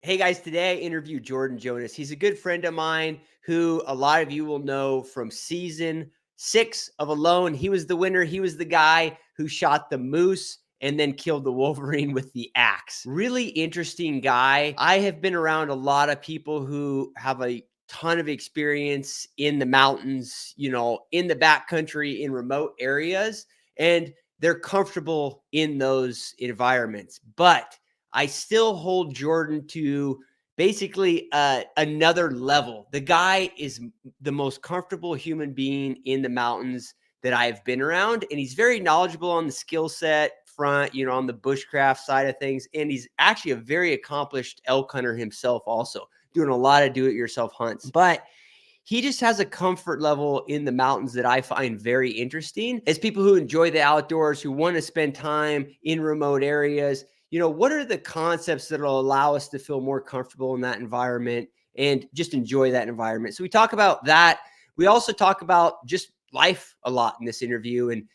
Hey guys, today I interviewed Jordan Jonas. He's a good friend of mine who a lot of you will know from season 6 of Alone. He was the winner. He was the guy who shot the moose and then killed the Wolverine with the axe. Really interesting guy. I have been around a lot of people who have a ton of experience in the mountains, in the backcountry, in remote areas, and they're comfortable in those environments. But I still hold Jordan to basically another level. The guy is the most comfortable human being in the mountains that I've been around, and he's very knowledgeable on the skill set front, on the bushcraft side of things, and he's actually a very accomplished elk hunter himself, also doing a lot of do-it-yourself hunts. But he just has a comfort level in the mountains that I find very interesting. As people who enjoy the outdoors, who want to spend time in remote areas, what are the concepts that will allow us to feel more comfortable in that environment and just enjoy that environment? So we talk about that. We also talk about just life a lot in this interview, and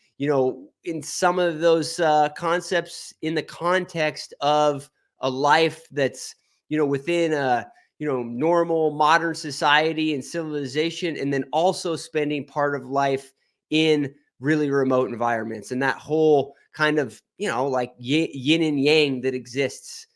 in some of those concepts in the context of a life that's within a normal modern society and civilization, and then also spending part of life in really remote environments, and that whole kind of, like yin and yang that exists.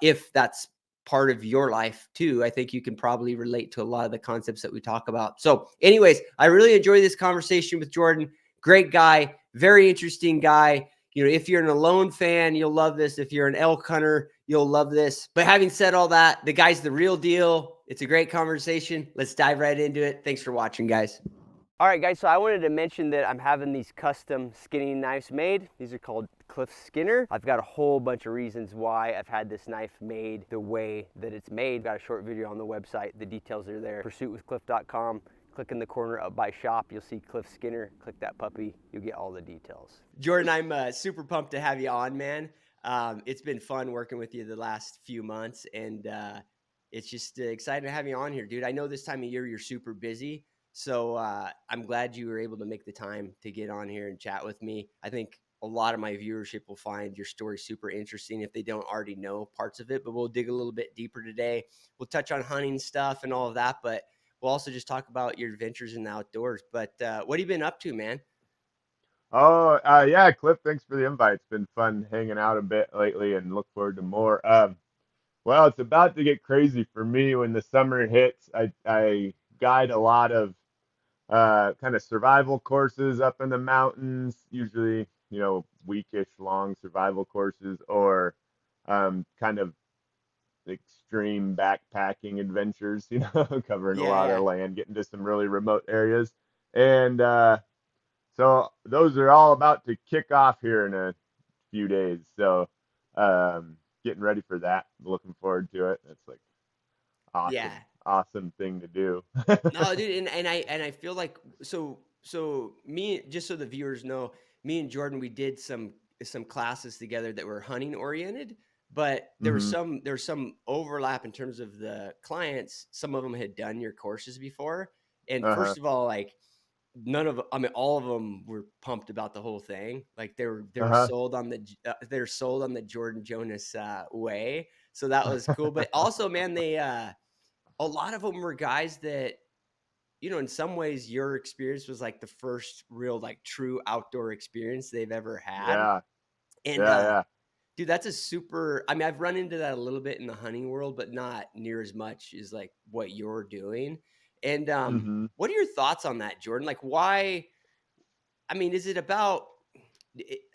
If that's part of your life too, I think you can probably relate to a lot of the concepts that we talk about. So anyways, I really enjoy this conversation with Jordan. Great guy, very interesting guy. If you're an Alone fan, you'll love this. If you're an elk hunter, you'll love this. But having said all that, the guy's the real deal. It's a great conversation. Let's dive right into it. Thanks for watching, guys. All right, guys, so I wanted to mention that I'm having these custom skinning knives made. These are called Cliff Skinner. I've got a whole bunch of reasons why I've had this knife made the way that it's made. Got a short video on the website. The details are there. pursuitwithcliff.com. Click in the corner up by shop. You'll see Cliff Skinner. Click that puppy. You'll get all the details. Jordan, I'm super pumped to have you on, man. It's been fun working with you the last few months, and it's just exciting to have you on here, dude. I know this time of year you're super busy, so I'm glad you were able to make the time to get on here and chat with me. I think a lot of my viewership will find your story super interesting if they don't already know parts of it, but we'll dig a little bit deeper today. We'll touch on hunting stuff and all of that, but we'll also just talk about your adventures in the outdoors. But what have you been up to, man? Oh, yeah, Cliff, thanks for the invite. It's been fun hanging out a bit lately and look forward to more. Well, it's about to get crazy for me when the summer hits. I guide a lot of kind of survival courses up in the mountains, usually, weekish long survival courses or kind of extreme backpacking adventures, covering a Yeah, lot yeah. of land, getting to some really remote areas. And so those are all about to kick off here in a few days. So getting ready for that. Looking forward to it. It's like Yeah. awesome thing to do. No, dude, and I feel like me, just so the viewers know, me and Jordan, we did some classes together that were hunting oriented, but Hmm. there was some overlap in terms of the clients. Some of them had done your courses before, and Uh-huh. first of all, like none of I mean all of them were pumped about the whole thing. Like they were Uh-huh. sold on they're sold on the Jordan Jonas way. So that was cool. But also, man, they a lot of them were guys that in some ways your experience was like the first real like true outdoor experience they've ever had. Yeah. And Yeah, yeah. dude, that's a super I mean, I've run into that a little bit in the hunting world, but not near as much as like what you're doing. And Hmm. what are your thoughts on that, Jordan? Like why I mean, is it about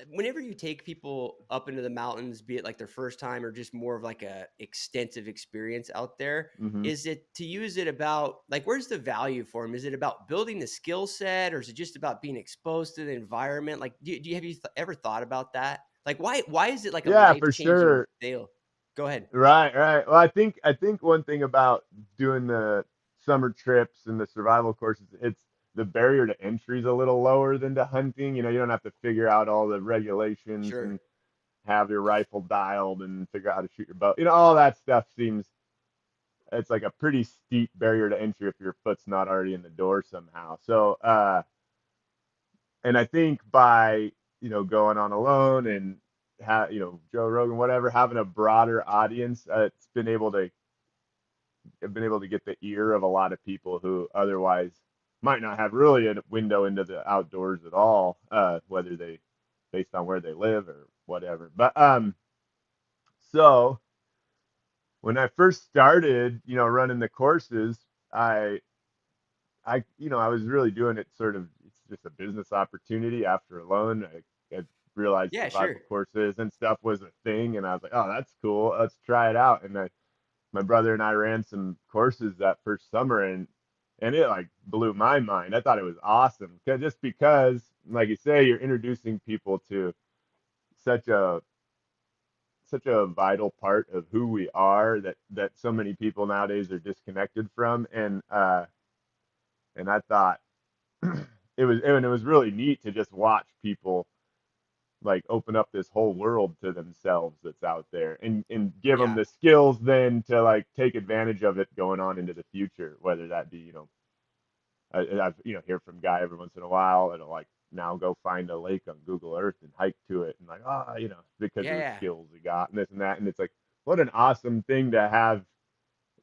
whenever you take people up into the mountains, be it like their first time or just more of like a extensive experience out there, Hmm. is it to use it about like where's the value for them? Is it about building the skill set, or is it just about being exposed to the environment? Like, do you have you ever thought about that? Like, why is it like a Yeah, life for changing sure. deal? Go ahead. Right, right. Well, I think one thing about doing the summer trips and the survival courses, it's the barrier to entry is a little lower than to hunting. You don't have to figure out all the regulations Sure. and have your rifle dialed and figure out how to shoot your bow. All that stuff seems it's like a pretty steep barrier to entry if your foot's not already in the door somehow. So, and I think by going on Alone and Joe Rogan, whatever, having a broader audience, it's been able to have been able to get the ear of a lot of people who otherwise might not have really a window into the outdoors at all, whether they based on where they live or whatever. But so when I first started, running the courses, I I was really doing it sort of, it's just a business opportunity after a loan. I realized Yeah, sure. survival courses and stuff was a thing, and I was like, oh, that's cool. Let's try it out. And my brother and I ran some courses that first summer, and it like blew my mind. I thought it was awesome, just because, like you say, you're introducing people to such a such a vital part of who we are that so many people nowadays are disconnected from, and I thought it was really neat to just watch people like open up this whole world to themselves that's out there, and give them Yeah. the skills then to like take advantage of it going on into the future, whether that be, I've hear from a guy every once in a while that'll like now go find a lake on Google Earth and hike to it, and like, because Yeah, of the yeah. skills he got and this and that, and it's like, what an awesome thing to have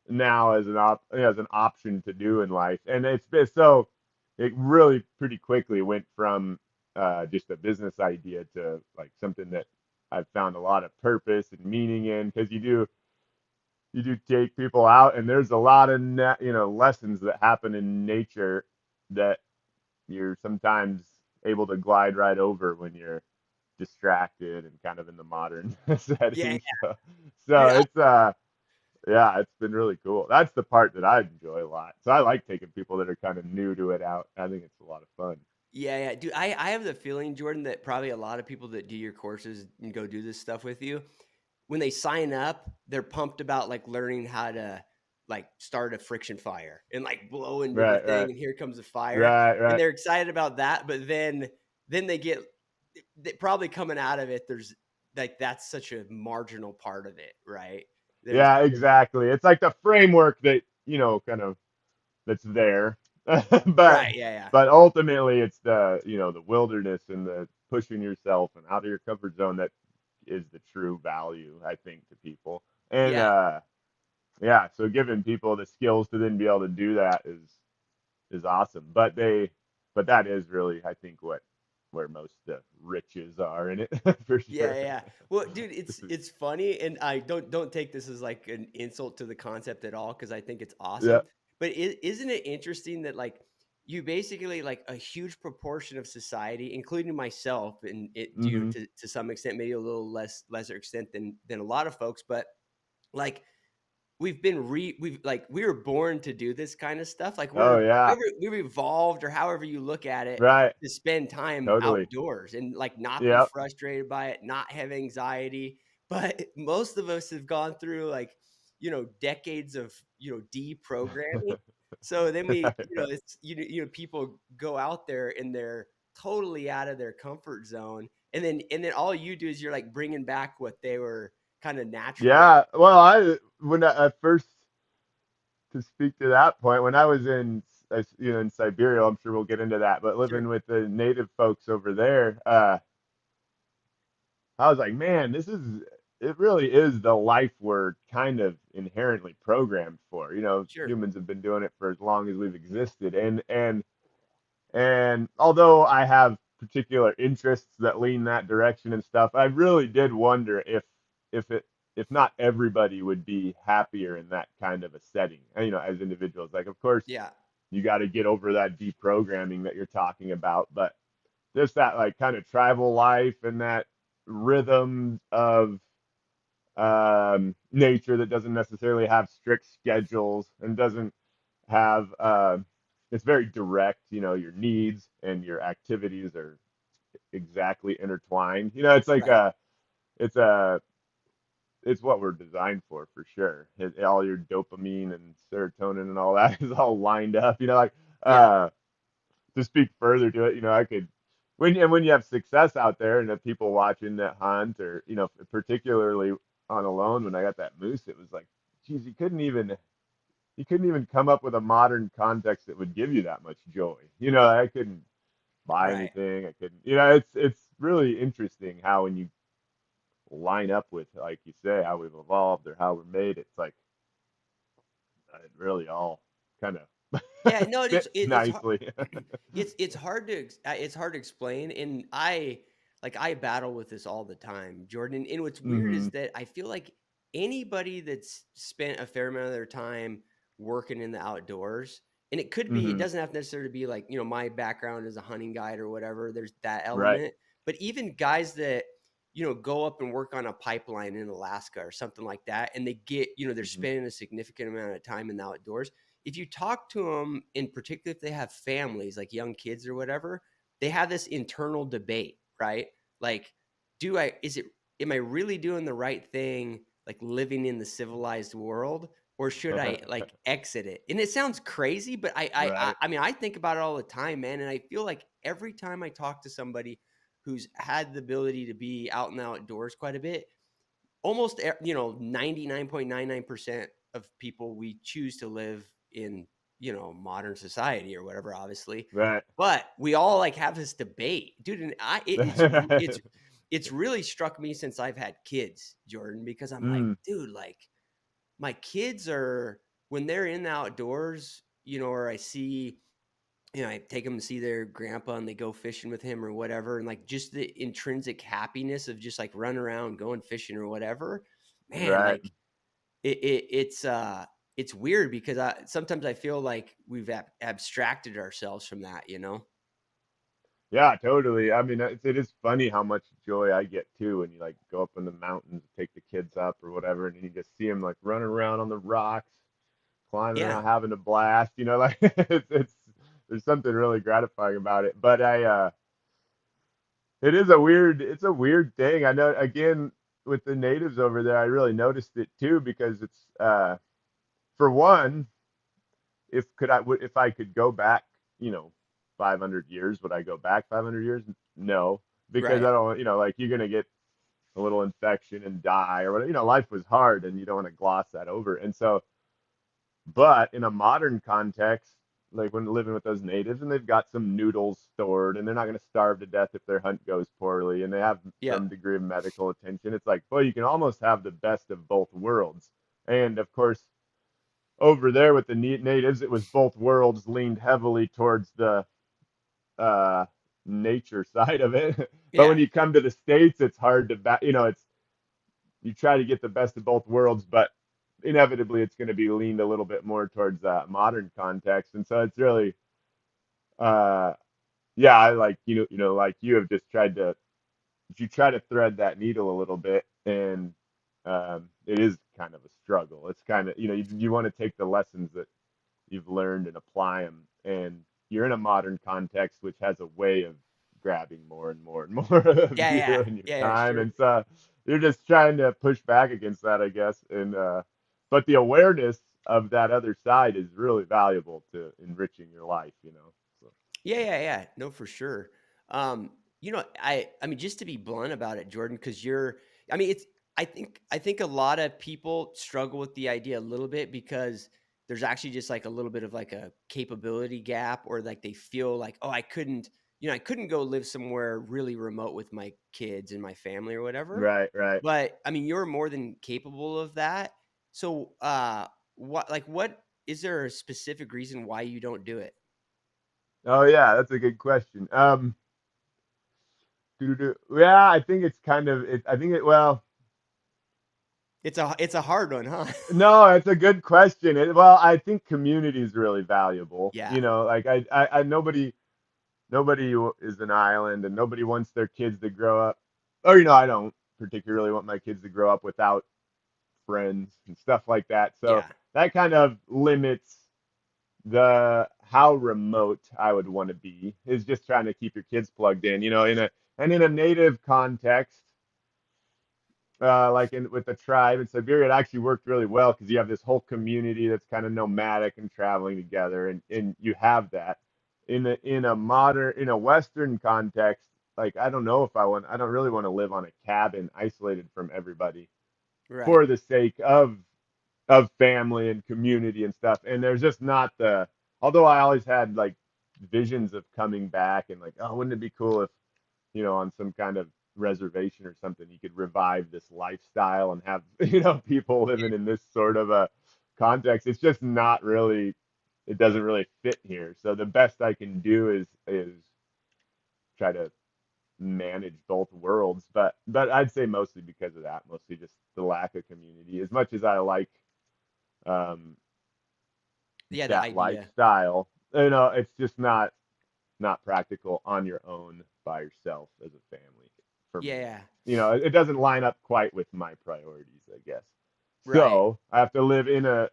now as an option to do in life. And it's been so, it really pretty quickly went from just a business idea to like something that I've found a lot of purpose and meaning in, because you do take people out, and there's a lot of lessons that happen in nature that you're sometimes able to glide right over when you're distracted and kind of in the modern Yeah, setting. So, dude. it's yeah, it's been really cool. That's the part that I enjoy a lot. So I like taking people that are kind of new to it out. I think it's a lot of fun. Yeah, yeah, dude. I have the feeling, Jordan, that probably a lot of people that do your courses and go do this stuff with you, when they sign up, they're pumped about like learning how to like start a friction fire and like blow into the Right, thing, right, and here comes a fire, right, and right. they're excited about that. But then they probably coming out of it. There's like that's such a marginal part of it, right? There's Yeah, exactly. It's like the framework that, kind of that's there. but right, yeah, yeah, but ultimately it's the wilderness and the pushing yourself and out of your comfort zone that is the true value, I think, to people. And yeah. yeah, so giving people the skills to then be able to do that is awesome. But that is really, I think, where most riches are in it for Yeah, sure. yeah. Well, dude, it's funny, and I don't take this as like an insult to the concept at all, because I think it's Yeah. awesome. But isn't it interesting that like you basically like a huge proportion of society, including myself, and it due Hmm. to some extent, maybe a little lesser extent than a lot of folks, but like we've like we were born to do this kind of stuff. Like Oh yeah. we've evolved, or however you look at it, Right. to spend time Totally. outdoors and like not be Yep. frustrated by it, not have anxiety. But most of us have gone through like, decades of, deprogramming. So then we, Right, right. it's people go out there and they're totally out of their comfort zone, and then all you do is you're like bringing back what they were kind of naturally. Yeah. Well, when I first, to speak to that point, when I was in Siberia, I'm sure we'll get into that, but living Sure. with the native folks over there, I was like, man, it really is the life we're kind of inherently programmed for. Sure. Humans have been doing it for as long as we've existed. And although I have particular interests that lean that direction and stuff, I really did wonder if it if not everybody would be happier in that kind of a setting, as individuals. Like, of course, Yeah. you got to get over that deprogramming that you're talking about, but just that like kind of tribal life and that rhythm of nature that doesn't necessarily have strict schedules and doesn't have it's very direct. Your needs and your activities are exactly intertwined. It's like Right. it's a it's what we're designed for sure. All your dopamine and serotonin and all that is all lined up. Like, Yeah. uh, to speak further to it, I could, when you have success out there and the people watching that hunt, or particularly on Alone, when I got that moose, it was like, geez, you couldn't even come up with a modern context that would give you that much joy. I couldn't buy Right. anything. I couldn't. It's really interesting how, when you line up with, like you say, how we've evolved or how we're made, it's like really all kind of Yeah, no, fits it's hard. nicely. It's hard to it's hard to explain, and I battle with this all the time, Jordan. And what's weird Hmm. is that I feel like anybody that's spent a fair amount of their time working in the outdoors, and it Hmm. doesn't have to necessarily be like, my background as a hunting guide or whatever. There's that Right. element, but even guys that go up and work on a pipeline in Alaska or something like that, and they get, they're Hmm. spending a significant amount of time in the outdoors. If you talk to them, in particular, if they have families, like young kids or whatever, they have this internal debate, right? Like, am I really doing the right thing, like living in the civilized world, or should I like exit it? And it sounds crazy, but Right. I mean, I think about it all the time, man. And I feel like every time I talk to somebody who's had the ability to be out in the outdoors quite a bit, almost 99.99% of people, we choose to live in modern society or whatever, obviously. Right. But we all like have this debate, dude. And it's really struck me since I've had kids, Jordan, because I'm like, Mm. dude, like my kids are, when they're in the outdoors, or I see, I take them to see their grandpa and they go fishing with him or whatever. And like just the intrinsic happiness of just like running around, going fishing or whatever, man, Right. like it's weird because sometimes I feel like we've abstracted ourselves from that. Yeah, totally. I mean, it is funny how much joy I get too when you like go up in the mountains, take the kids up or whatever, and you just see them like running around on the rocks, climbing Yeah. around, having a blast. Like it's there's something really gratifying about it. But it's a weird thing. I know again with the natives over there, I really noticed it too because it's for one, if I could go back, you know, 500 years, would I go back 500 years? No, because Right. I don't, like you're gonna get a little infection and die or whatever. Life was hard, and you don't want to gloss that over. And so, but in a modern context, like when living with those natives, and they've got some noodles stored, and they're not gonna starve to death if their hunt goes poorly, and they have Yeah. some degree of medical attention. It's like, boy, you can almost have the best of both worlds. And of course, over there with the natives, it was both worlds leaned heavily towards the uh, nature side of it. But Yeah. when you come to the states, it's hard to it's you try to get the best of both worlds, but inevitably it's going to be leaned a little bit more towards that modern context, and so it's really uh, yeah, I like like you have just tried to if you try to thread that needle a little bit, and it is kind of a struggle. It's kind of you want to take the lessons that you've learned and apply them. And you're in a modern context which has a way of grabbing more and more and more of Yeah. you Yeah. and your Yeah. Yeah. time. Sure. And so you're just trying to push back against that, I guess. And but the awareness of that other side is really valuable to enriching your life. So Yeah, yeah, yeah. No, for sure. I mean, just to be blunt about it, Jordan, because I mean, I think a lot of people struggle with the idea a little bit because there's actually just like a little bit of like a capability gap, or like they feel like, oh, I couldn't go live somewhere really remote with my kids and my family or whatever. right, right. But I mean, you're more than capable of that. So, what is there a specific reason why you don't do it? Oh yeah, that's a good question. Yeah, I think it's kind of it. I think it well. It's a hard one, huh? No, it's a good question. Well, I think community is really valuable. Yeah. Like I nobody is an island, and nobody wants their kids to grow up. Or I don't particularly want my kids to grow up without friends and stuff like that. So Yeah. that kind of limits the how remote I would want to be. Is just trying to keep your kids plugged in. In a native context, like with the tribe in Siberia, it actually worked really well because you have this whole community that's kind of nomadic and traveling together, and you have that in a Western context. Like I don't know if I don't really want to live on a cabin isolated from everybody Right. for the sake of family and community and stuff. And there's just not although I always had like visions of coming back and like, oh, wouldn't it be cool if on some kind of reservation or something, you could revive this lifestyle and have, people living in this sort of a context, it's just not really, it doesn't really fit here. So the best I can do is try to manage both worlds, but I'd say mostly because of that, mostly just the lack of community. As much as I like um, Yeah, the that idea. lifestyle, it's just not practical on your own by yourself as a family for Yeah, me. yeah. It doesn't line up quite with my priorities, I guess. Right. So I have to live in a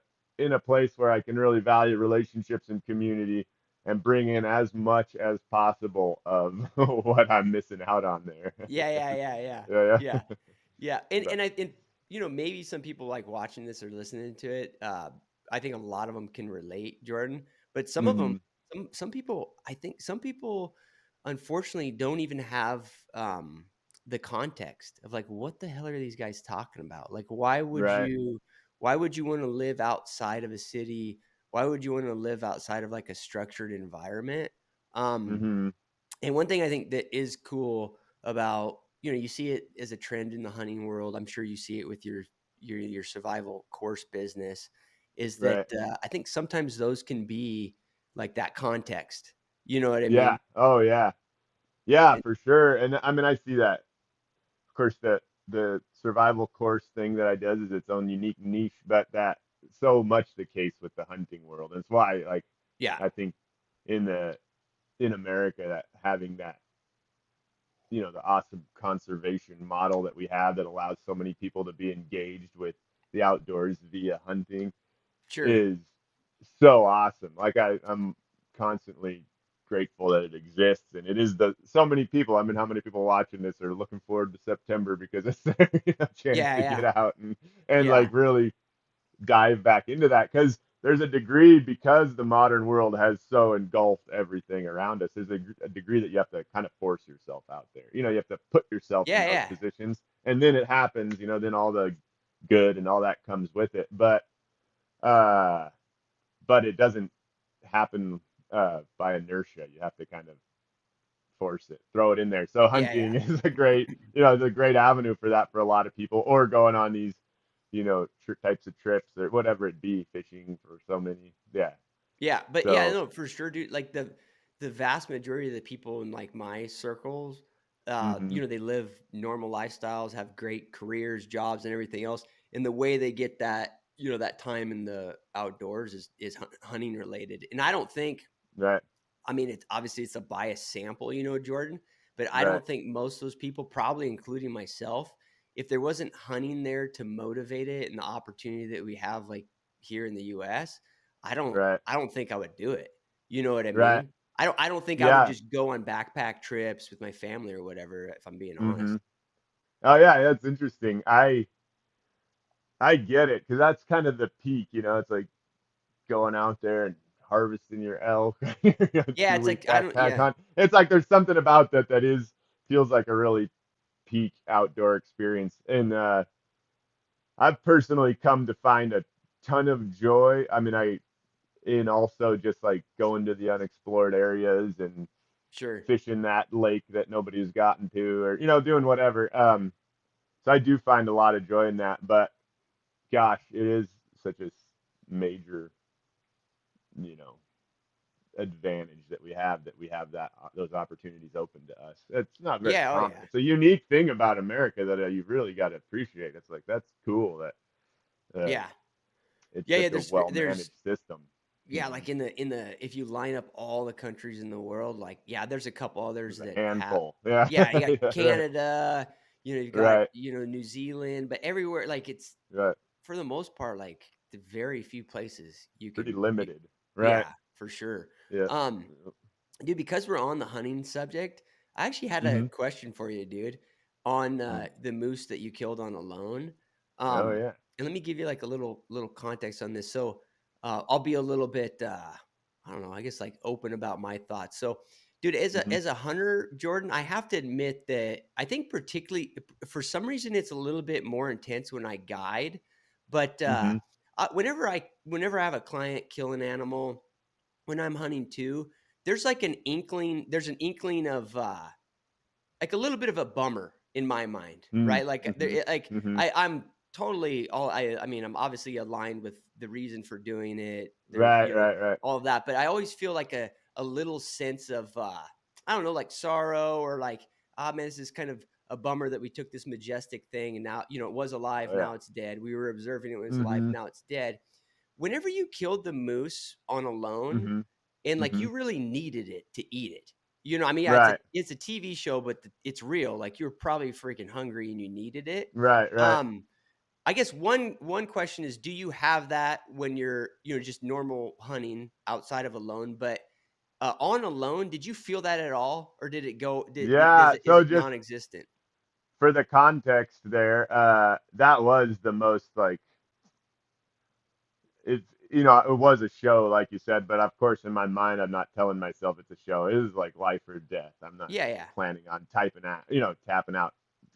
place where I can really value relationships and community and bring in as much as possible of what I'm missing out on there. Yeah, yeah, yeah, yeah. Yeah, Yeah. yeah. Yeah. But And maybe some people like watching this or listening to it. I think a lot of them can relate, Jordan, but some of them, hmm some people, I think some people unfortunately don't even have the context of like, what the hell are these guys talking about? Like, right. why would you want to live outside of a city? Why would you want to live outside of like a structured environment? Um, hmm and one thing I think that is cool about, you see it as a trend in the hunting world. I'm sure you see it with your survival course business. Is that Right. I think sometimes those can be like that context. You know what I Yeah. mean? Oh yeah. Yeah, And for sure. And I mean I see that. Of course the survival course thing that I does is its own unique niche, but that so much the case with the hunting world. And it's why like yeah, I think in the in America that having that the awesome conservation model that we have that allows so many people to be engaged with the outdoors via hunting sure. is so awesome. Like I'm constantly grateful that it exists, and it is the so many people. I mean, how many people watching this are looking forward to September because it's their chance Yeah, to get yeah, out and yeah, like really dive back into that because there's a degree because the modern world has so engulfed everything around us. There's a degree that you have to kind of force yourself out there. You have to put yourself in yeah, those yeah, positions, and then it happens. Then all the good and all that comes with it. Uh, but it doesn't happen by inertia. You have to kind of force it, throw it in there. So yeah, hunting yeah. is a great avenue for that for a lot of people, or going on these, types of trips or whatever it be, fishing for so many. Yeah. Yeah, but yeah, So, no, for sure, dude. Like the vast majority of the people in like my circles, hmm they live normal lifestyles, have great careers, jobs, and everything else. And the way they get that, that time in the outdoors is hunting related. And I don't think, right, I mean, it's obviously it's a biased sample, Jordan, but I right, don't think most of those people, probably including myself, if there wasn't hunting there to motivate it and the opportunity that we have like here in the US, I don't right, I don't think I would do it. You know what I right. mean? I don't think I would Yeah. just go on backpack trips with my family or whatever, if I'm being hmm honest. Oh yeah, that's interesting. I get it because that's kind of the peak. It's like going out there and harvesting your elk, Yeah, two it's week like I don't backpack yeah, hunt. It's like there's something about that is feels like a really peak outdoor experience. And I've personally come to find a ton of joy. I mean, I in also just like going to the unexplored areas and sure. fishing that lake that nobody's gotten to, or doing whatever. So I do find a lot of joy in that. But gosh, it is such a major, you know, advantage that we have that those opportunities open to us. It's not very Yeah, oh common. yeah. It's a unique thing about America that you've really got to appreciate. It's like that's cool that uh, Yeah. it's Yeah, yeah, such a well there's managed system. yeah, like in the if you line up all the countries in the world, like yeah, there's a couple others There's a that have handful. Yeah, yeah, you got yeah, right, Canada, you've got, right, New Zealand, but everywhere like it's right. for the most part like the very few places you Pretty can you limited. Right. yeah, for sure. Yeah. Um Dude, because we're on the hunting subject, I actually had a hmm question for you, dude, on Mm. the moose that you killed on alone. Oh yeah. And let me give you like a little context on this. So, I'll be a little bit, I don't know, I guess like open about my thoughts. So, dude, as a hmm as a hunter, Jordan, I have to admit that I think particularly for some reason it's a little bit more intense when I guide, but hmm whenever I have a client kill an animal when I'm hunting too, there's an inkling of, like, a little bit of a bummer in my mind, mm right? Like, hmm like, hmm I'm totally. I mean, I'm obviously aligned with the reason for doing it. There, Right, right, right. all of that. But I always feel like a little sense of I don't know, like sorrow or like, ah, man, this is kind of a bummer that we took this majestic thing and now, it was alive, Oh, yeah. now it's dead. We were observing it when it was alive, Mm-hmm. now it's dead. Whenever you killed the moose on Alone, Mm-hmm. and like Mm-hmm. you really needed it to eat it. I mean, yeah, Right, it's a TV show, but it's real. Like you were probably freaking hungry and you needed it. right, right. Um, I guess one question is, do you have that when you're just normal hunting outside of Alone? But on Alone, did you feel that at all, or did it go? Does Yeah. it is So it just non-existent? for the context there, that was the most like it's it was a show like you said, but of course in my mind I'm not telling myself it's a show. It is like life or death. I'm not Yeah, yeah, planning on typing out, tapping out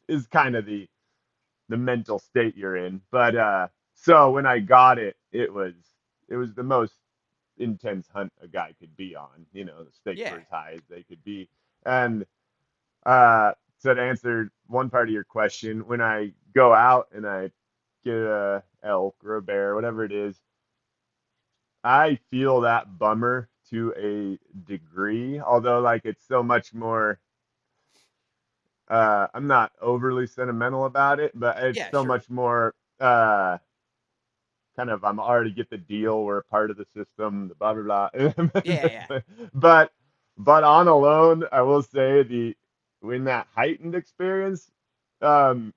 is kind of the mental state you're in. But so when I got it, it was the most intense hunt a guy could be on. The stakes were yeah. as high as they could be. And uh so to answer one part of your question, when I go out and I get a elk or a bear, whatever it is, I feel that bummer to a degree, although like it's so much more I'm not overly sentimental about it, but it's Yeah, so sure. much more uh kind of I'm already get the deal, we're a part of the system, the blah blah Yeah, yeah, blah. but but on Alone, I will say the when that heightened experience, um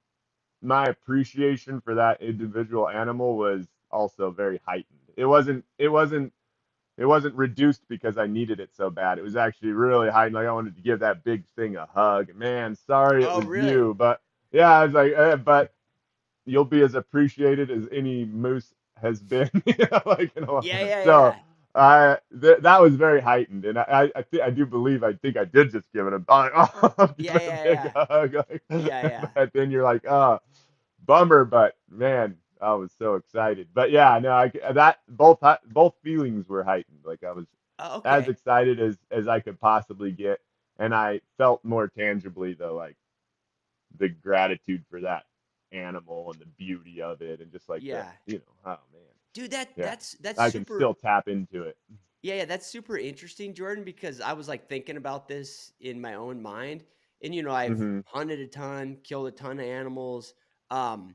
my appreciation for that individual animal was also very heightened. It wasn't reduced because I needed it so bad. It was actually really heightened. Like I wanted to give that big thing a hug. Man, sorry it Oh, was really? you, but yeah, I was like, but you'll be as appreciated as any moose has been. Yeah, yeah, So yeah, that was very heightened, and I do believe I think I did just give it give yeah, it a yeah, big yeah, hug. yeah, yeah. But then you're like, oh, bummer, but man, I was so excited. But yeah, no, that both feelings were heightened. Like I was as Okay. excited as I could possibly get, and I felt more tangibly like the gratitude for that animal and the beauty of it, and just like Yeah. oh man, Dude, that yeah, that's that's I can super. still tap into it. Yeah, yeah, that's super interesting, Jordan, because I was like thinking about this in my own mind. And I've Hmm. hunted a ton, killed a ton of animals.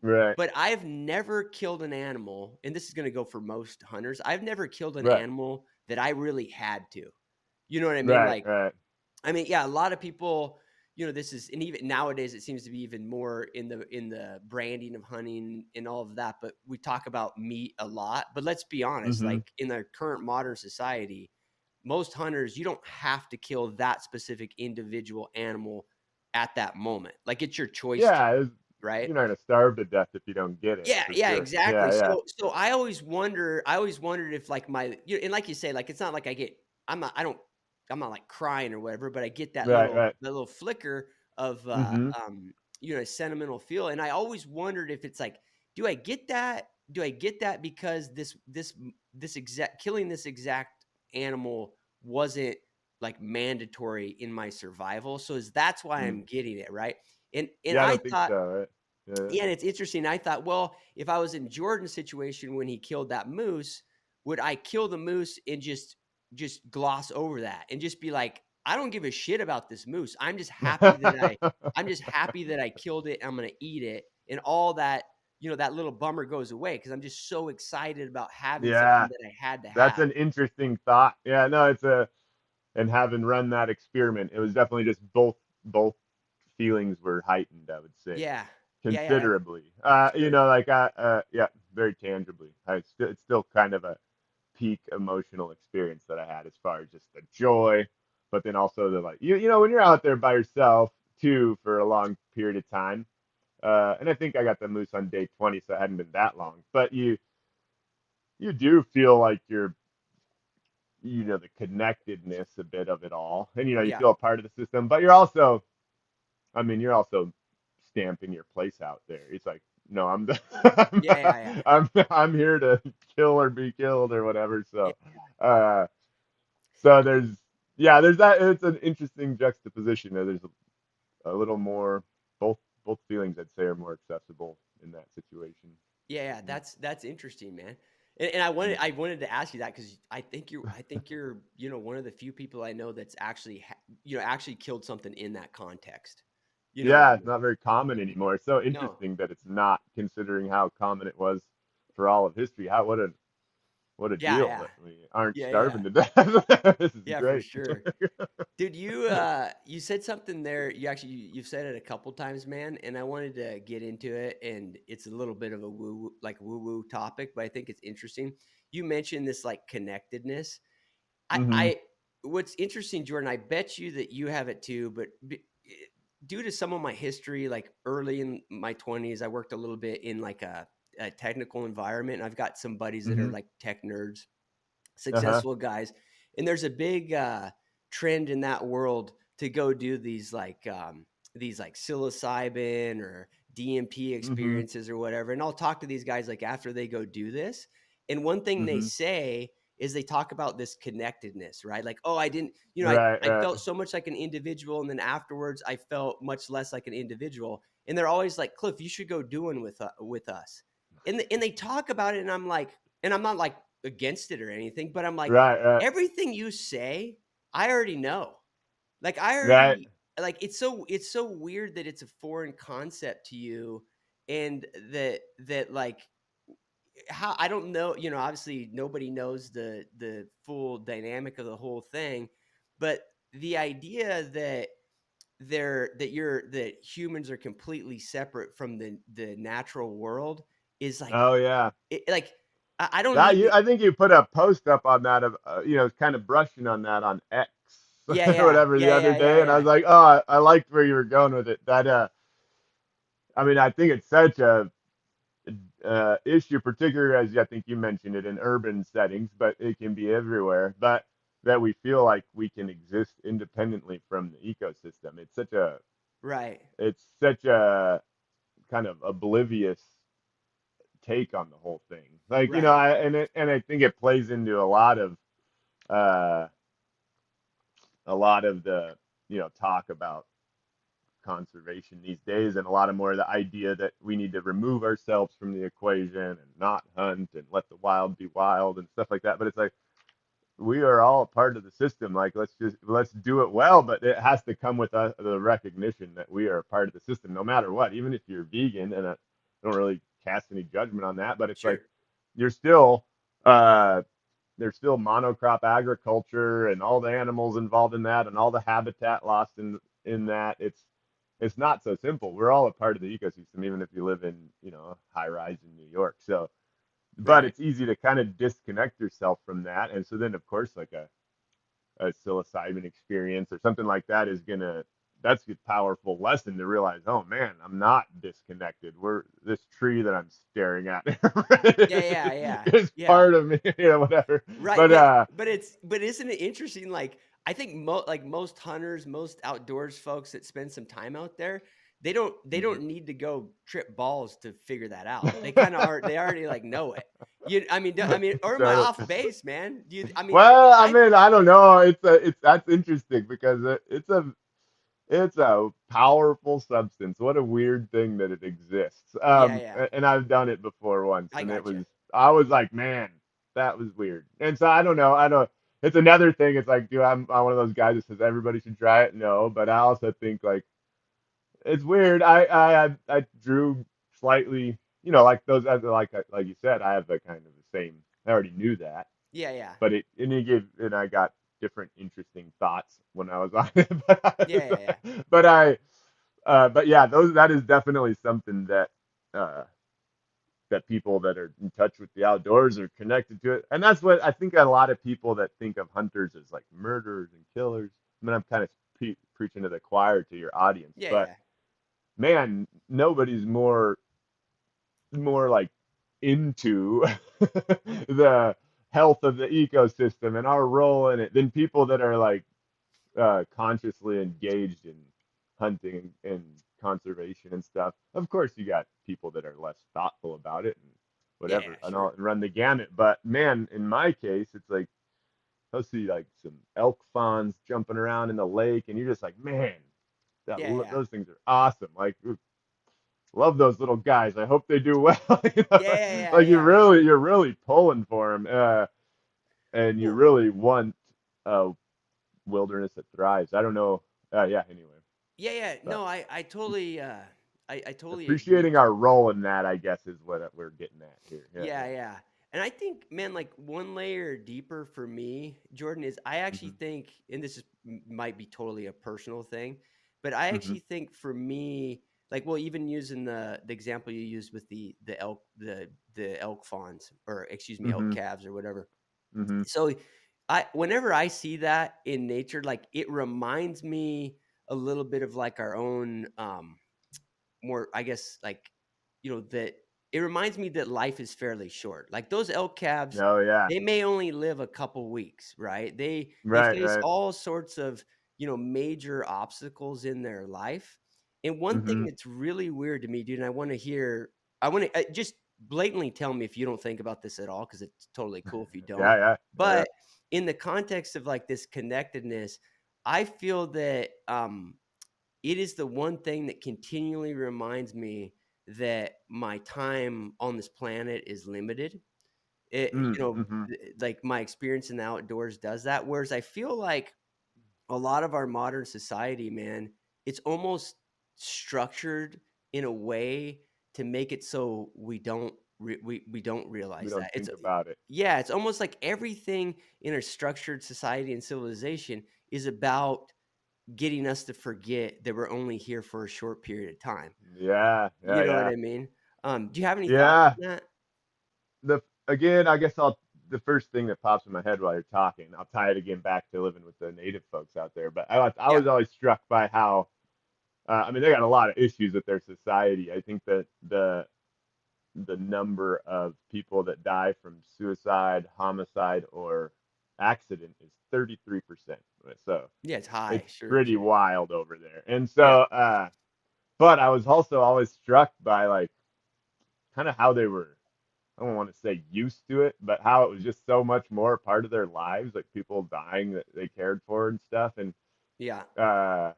Right, But I've never killed an animal, and this is gonna go for most hunters. I've never killed an right, animal that I really had to. You know what I mean? right, Like, right. I mean, yeah, a lot of people, this is, and even nowadays it seems to be even more in the branding of hunting and all of that. But we talk about meat a lot. But let's be honest, Hmm. like in the current modern society, most hunters, you don't have to kill that specific individual animal at that moment. Like it's your choice to, Yeah, right? you're not gonna starve to death if you don't get it Yeah, for yeah, sure. exactly. Yeah, yeah. So I always wondered if like and like you say, like it's not like I'm not I don't I'm not like crying or whatever, but I get Right, right. that little flicker of Hmm. sentimental feel. And I always wondered if it's like, do I get that? Do I get that because this exact killing this exact animal wasn't like mandatory in my survival? So that's why Mm. I'm getting it, right? And Yeah, I I don't think thought, so. Right. Yeah. yeah, and it's interesting. I thought, well, if I was in Jordan's situation when he killed that moose, would I kill the moose and just gloss over that and just be like, I don't give a shit about this moose. I'm just happy that I killed it. I'm gonna eat it, and all that that little bummer goes away because I'm just so excited about having something Yeah, that I had to that's have. an interesting thought. Yeah, no, it's a and having run that experiment, it was definitely just both feelings were heightened, I would say, Yeah, yeah, yeah, considerably. sure. Yeah, very tangibly. It's still kind of a peak emotional experience that I had as far as just the joy, but then also the like when you're out there by yourself too for a long period of time. And I think I got the moose on day 20, so it hadn't been that long. But you do feel like you're the connectedness a bit of it all, and you Yeah, feel a part of the system, but you're also stamping your place out there. It's like, no, yeah, yeah, yeah, I'm here to kill or be killed or whatever. yeah. Uh so there's that. It's an interesting juxtaposition. There's a little more both feelings I'd say are more accessible in that situation. Yeah, Mhm. that's interesting, man. And I wanted to ask you that because I think you're one of the few people I know that's actually actually killed something in that context. You know, Yeah, it's not very common anymore. It's so no, interesting that it's not, considering how common it was for all of history. What a yeah, deal yeah, that we aren't yeah, yeah, starving to death. This is yeah, for great. sure. Dude, you said something there. You've said it a couple times, man, and I wanted to get into it. And it's a little bit of a woo woo topic, but I think it's interesting. You mentioned this like connectedness. Hmm. I what's interesting, Jordan, I bet you that you have it too, but due to some of my history, like early in my 20s, I worked a little bit in like a technical environment. I've got some buddies that are Hmm. like tech nerds, Uh-huh. successful guys, and there's a big trend in that world to go do these like psilocybin or DMT Hmm. experiences or whatever. And I'll talk to these guys like after they go do this, and one thing they Hmm. say is they talk about this connectedness, right? Like, oh, I didn't, Right, I right. felt so much like an individual, and then afterwards I felt much less like an individual. And they're always like, Cliff, you should go doing with us. And they talk about it, and I'm like, and I'm not like against it or anything, but I'm like, Right, right. everything you say, I already know. Like I Right. already like it's so weird that it's a foreign concept to you, and that like how I don't know, obviously nobody knows the full dynamic of the whole thing, but the idea that humans are completely separate from the natural world is like Oh yeah. like I don't That need you to. I think you put a post up on that of kind of brushing on that on X Yeah, or yeah, whatever the yeah, other yeah, yeah, day, and I yeah. was like, "Oh, I liked where you were going with it." That I mean, I think it's such a issue, particularly as I think you mentioned it in urban settings, but it can be everywhere. But that we feel like we can exist independently from the ecosystem. Right, It's such a kind of oblivious take on the whole thing. Like, right, and I think it plays into uh, a lot of the, talk about conservation these days, and a lot of more of the idea that we need to remove ourselves from the equation and not hunt and let the wild be wild and stuff like that. But it's like, we are all a part of the system. Like, let's do it well, but it has to come with the recognition that we are a part of the system, no matter what. Even if you're vegan, and I don't really cast any judgment on that, but it's like sure, you're still uh, there's still monocrop agriculture and all the animals involved in that and all the habitat lost in that. It's not so simple. We're all a part of the ecosystem, even if you live in a high rise in New York. So, but right. it's easy to kind of disconnect yourself from that, and so then of course like a psilocybin experience or something like that is gonna that's a powerful lesson to realize, oh man, I'm not disconnected. We're this tree that I'm staring at Yeah, yeah, yeah, is yeah. part of me, whatever. Right, But but isn't it interesting? Like I think most hunters, most outdoors folks that spend some time out there, they don't need to go trip balls to figure that out. They kind of are. They already like know it. Or am I totally. off base, man? Well, I I mean, I don't know. It's that's interesting because it's a powerful substance. What a weird thing that it exists. yeah, yeah. And I've done it before once, I and gotcha. I was like, man, that was weird. And so I don't know. I don't. It's another thing. It's like, dude, I'm one of those guys that says everybody should try it. No, but I also think like it's weird. I drew slightly, like those, like you said, I have the kind of the same. I already knew that, Yeah, yeah, but and I got different interesting thoughts when I was on it. But yeah, yeah, yeah, but but yeah, that is definitely something uh, that people that are in touch with the outdoors are connected to it, and that's what I think. A lot of people that think of hunters as like murderers and killers. I mean, I'm kind of preaching to the choir to your audience, yeah, but yeah, man, nobody's more like into the health of the ecosystem and our role in it than people that are like consciously engaged in hunting and conservation and stuff. Of course, you got people that are less thoughtful about it and yeah, yeah. whatever, and Sure. I'll run the gamut. But man, in my case, it's like I'll see like some elk fawns jumping around in the lake, and you're just like, man, Yeah, yeah, those things are awesome. Like love those little guys. I hope they do well. Yeah, yeah, yeah, Like yeah. you're really pulling for them, and you Well, really want a wilderness that thrives. I don't know. Yeah. Anyway, yeah, yeah. but No, I totally I totally agree. appreciating our role in that, I guess, is what we're getting at here. Yeah. Yeah, yeah. And I think, man, like one layer deeper for me, Jordan, is I actually Mhm. think, and this is might be totally a personal thing, but I Mhm. actually think for me, like, well, even using the example you used with the elk the elk fawns, or excuse me, elk Mhm. calves or whatever. Mhm. So I whenever I see that in nature, like it reminds me a little bit of like our own more, I guess, like, that it reminds me that life is fairly short. Like those elk calves, Oh yeah. they may only live a couple weeks, right? They Right. face Right. all sorts of, major obstacles in their life. And one thing Mhm. that's really weird to me, dude, and I want to just blatantly tell me if you don't think about this at all, because it's totally cool if you don't. Yeah. Yeah. Yeah. But in the context of like this connectedness, I feel that it is the one thing that continually reminds me that my time on this planet is limited. Mhm. Like my experience in the outdoors does that. Whereas I feel like a lot of our modern society, man, it's almost structured in a way to make it so we don't We realize don't that. think about it. Yeah, it's almost like everything in a structured society and civilization is about getting us to forget that we're only here for a short period of time. Yeah. Yeah. You know what Yeah. I mean? Do you have any thoughts Yeah. on that? The again, I guess the first thing that pops in my head while you're talking, I'll tie it again back to living with the native folks out there. But I Yeah, was always struck by how I mean they got a lot of issues with their society. I think that the number of people that die from suicide, homicide, or accident is 33%. So yeah, it's high, it's sure, pretty sure. wild over there. And Yeah, so, but I was also always struck by like kind of how they were, I don't want to say used to it, but how it was just so much more a part of their lives, like people dying that they cared for and stuff. yeah, Uh,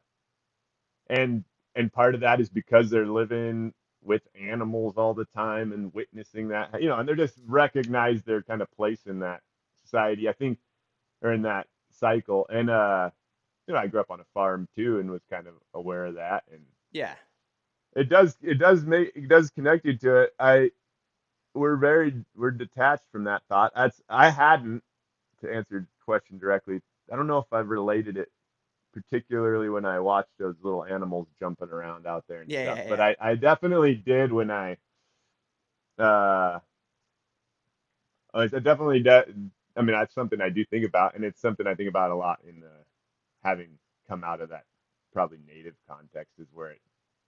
and and part of that is because they're living with animals all the time and witnessing that, and they're just recognize their kind of place in that society, I think, or in that cycle. And I grew up on a farm too and was kind of aware of that. And yeah, it does connect you to it. We're detached from that thought. I hadn't, to answer your question directly, I don't know if I've related it particularly when I watched those little animals jumping around out there and yeah, stuff. yeah, But yeah, I definitely did when uh, I definitely, I mean, that's something I do think about, and it's something I think about a lot in having come out of that probably native context is where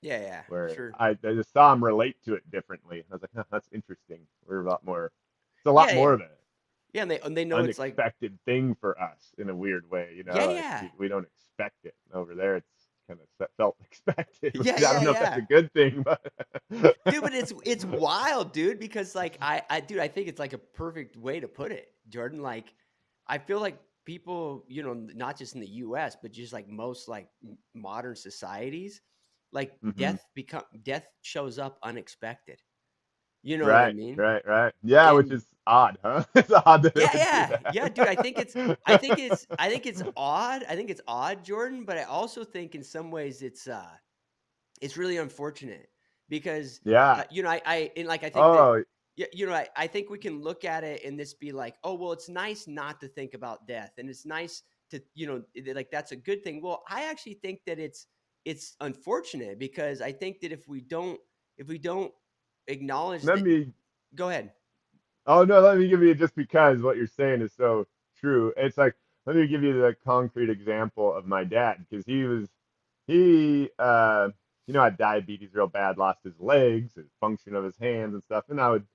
yeah, yeah, sure. I just saw them relate to it differently. I was like, huh, that's interesting. We're a lot more, it's a lot Yeah, more yeah, of a yeah. And they know it's like, unexpected thing for us in a weird way, yeah, like yeah, we don't expect it. Over there it's kind of felt expected, which yeah, I don't yeah, know if that's yeah. a good thing, but Dude, but it's wild, dude, because like dude, I think it's like a perfect way to put it, Jordan. Like, I feel like people, not just in the US, but just like most like modern societies, like hmm death shows up unexpected. You know what I right, mean? right, right, yeah, which And is odd, huh? It's odd that yeah, it would do yeah, that. yeah, dude. I think it's odd. I think it's odd, Jordan. But I also think in some ways it's really unfortunate because Yeah. and like I think that Oh, yeah, I think we can look at it and this be like, oh well, it's nice not to think about death, and it's nice to like that's a good thing. Well, I actually think that it's unfortunate because I think that if we don't acknowledge let that, me go ahead. Oh no, let me give you, just because what you're saying is so true. It's like, let me give you the concrete example of my dad, because he had diabetes real bad, lost his legs, his function of his hands and stuff, and I would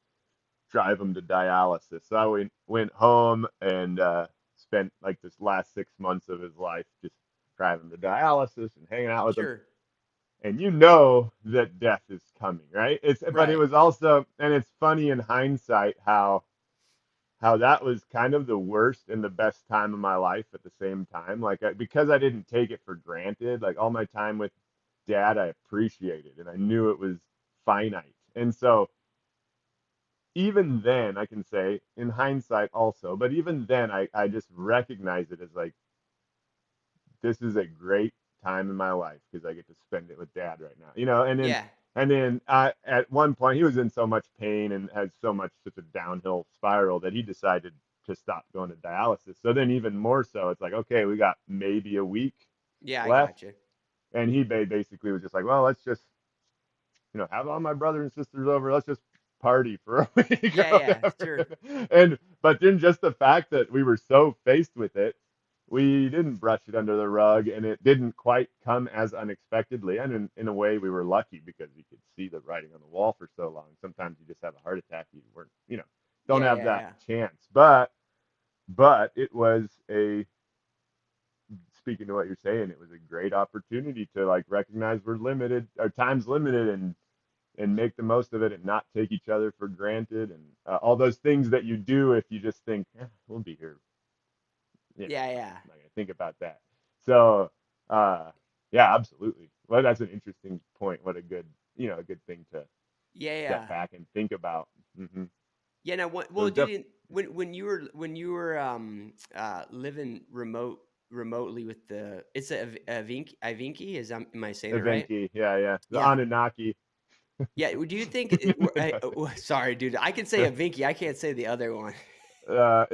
drive him to dialysis. So I went home and spent like this last 6 months of his life just driving to dialysis and hanging out with him. Sure. And you know that death is coming, right? But it Right. was also, and it's funny in hindsight how that was kind of the worst and the best time of my life at the same time. Like, because I didn't take it for granted, like all my time with dad, I appreciated, and I knew it was finite. And so even then, I can say in hindsight also, but even then, I just recognize it as like, this is a great time in my life because I get to spend it with dad right now, Yeah. and then at one point he was in so much pain and had such a downhill spiral that he decided to stop going to dialysis. So then even more so, it's like, okay, we got maybe a week Yeah, I left, gotcha. and he basically was just like, well, let's just have all my brothers and sisters over. Let's just party for a week Yeah, or yeah, whatever. sure. And but then just the fact that we were so faced with it, we didn't brush it under the rug, and it didn't quite come as unexpectedly. And in a way, we were lucky because we could see the writing on the wall for so long. Sometimes you just have a heart attack, you weren't, don't Yeah, have yeah, that yeah. chance. But it was a speaking to what you're saying, it was a great opportunity to like recognize we're limited, our time's limited, and make the most of it and not take each other for granted, and all those things that you do if you just think, we'll be here, Yeah, yeah. I'm not gonna think about that. So uh, yeah, absolutely. Well, that's an interesting point. What a good, a good thing to Yeah, step yeah. back and think about. Hmm. Yeah, now So well, it's def- dude, when you were living remotely with the it's a Vinky, am I saying it right? Evenki, yeah, the Yeah. Anunnaki. Yeah, do you think sorry, dude. I can say a Vinky, I can't say the other one. uh,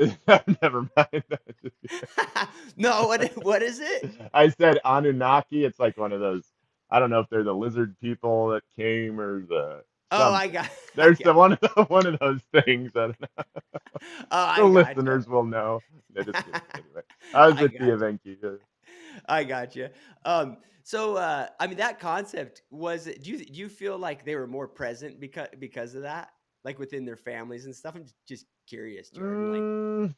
Never mind. No, what is it? I said Anunnaki. It's like one of those. I don't know if they're the lizard people that came or the Oh, I something. got I There's got one of those things. I don't know. Oh, The I gotcha. listeners will know. No, just kidding. Anyway, I was I with the gotcha. Evenki. I gotcha. So I mean that concept was it, do you feel like they were more present because of that? Like within their families and stuff? I'm just curious, Jordan. Like Mm,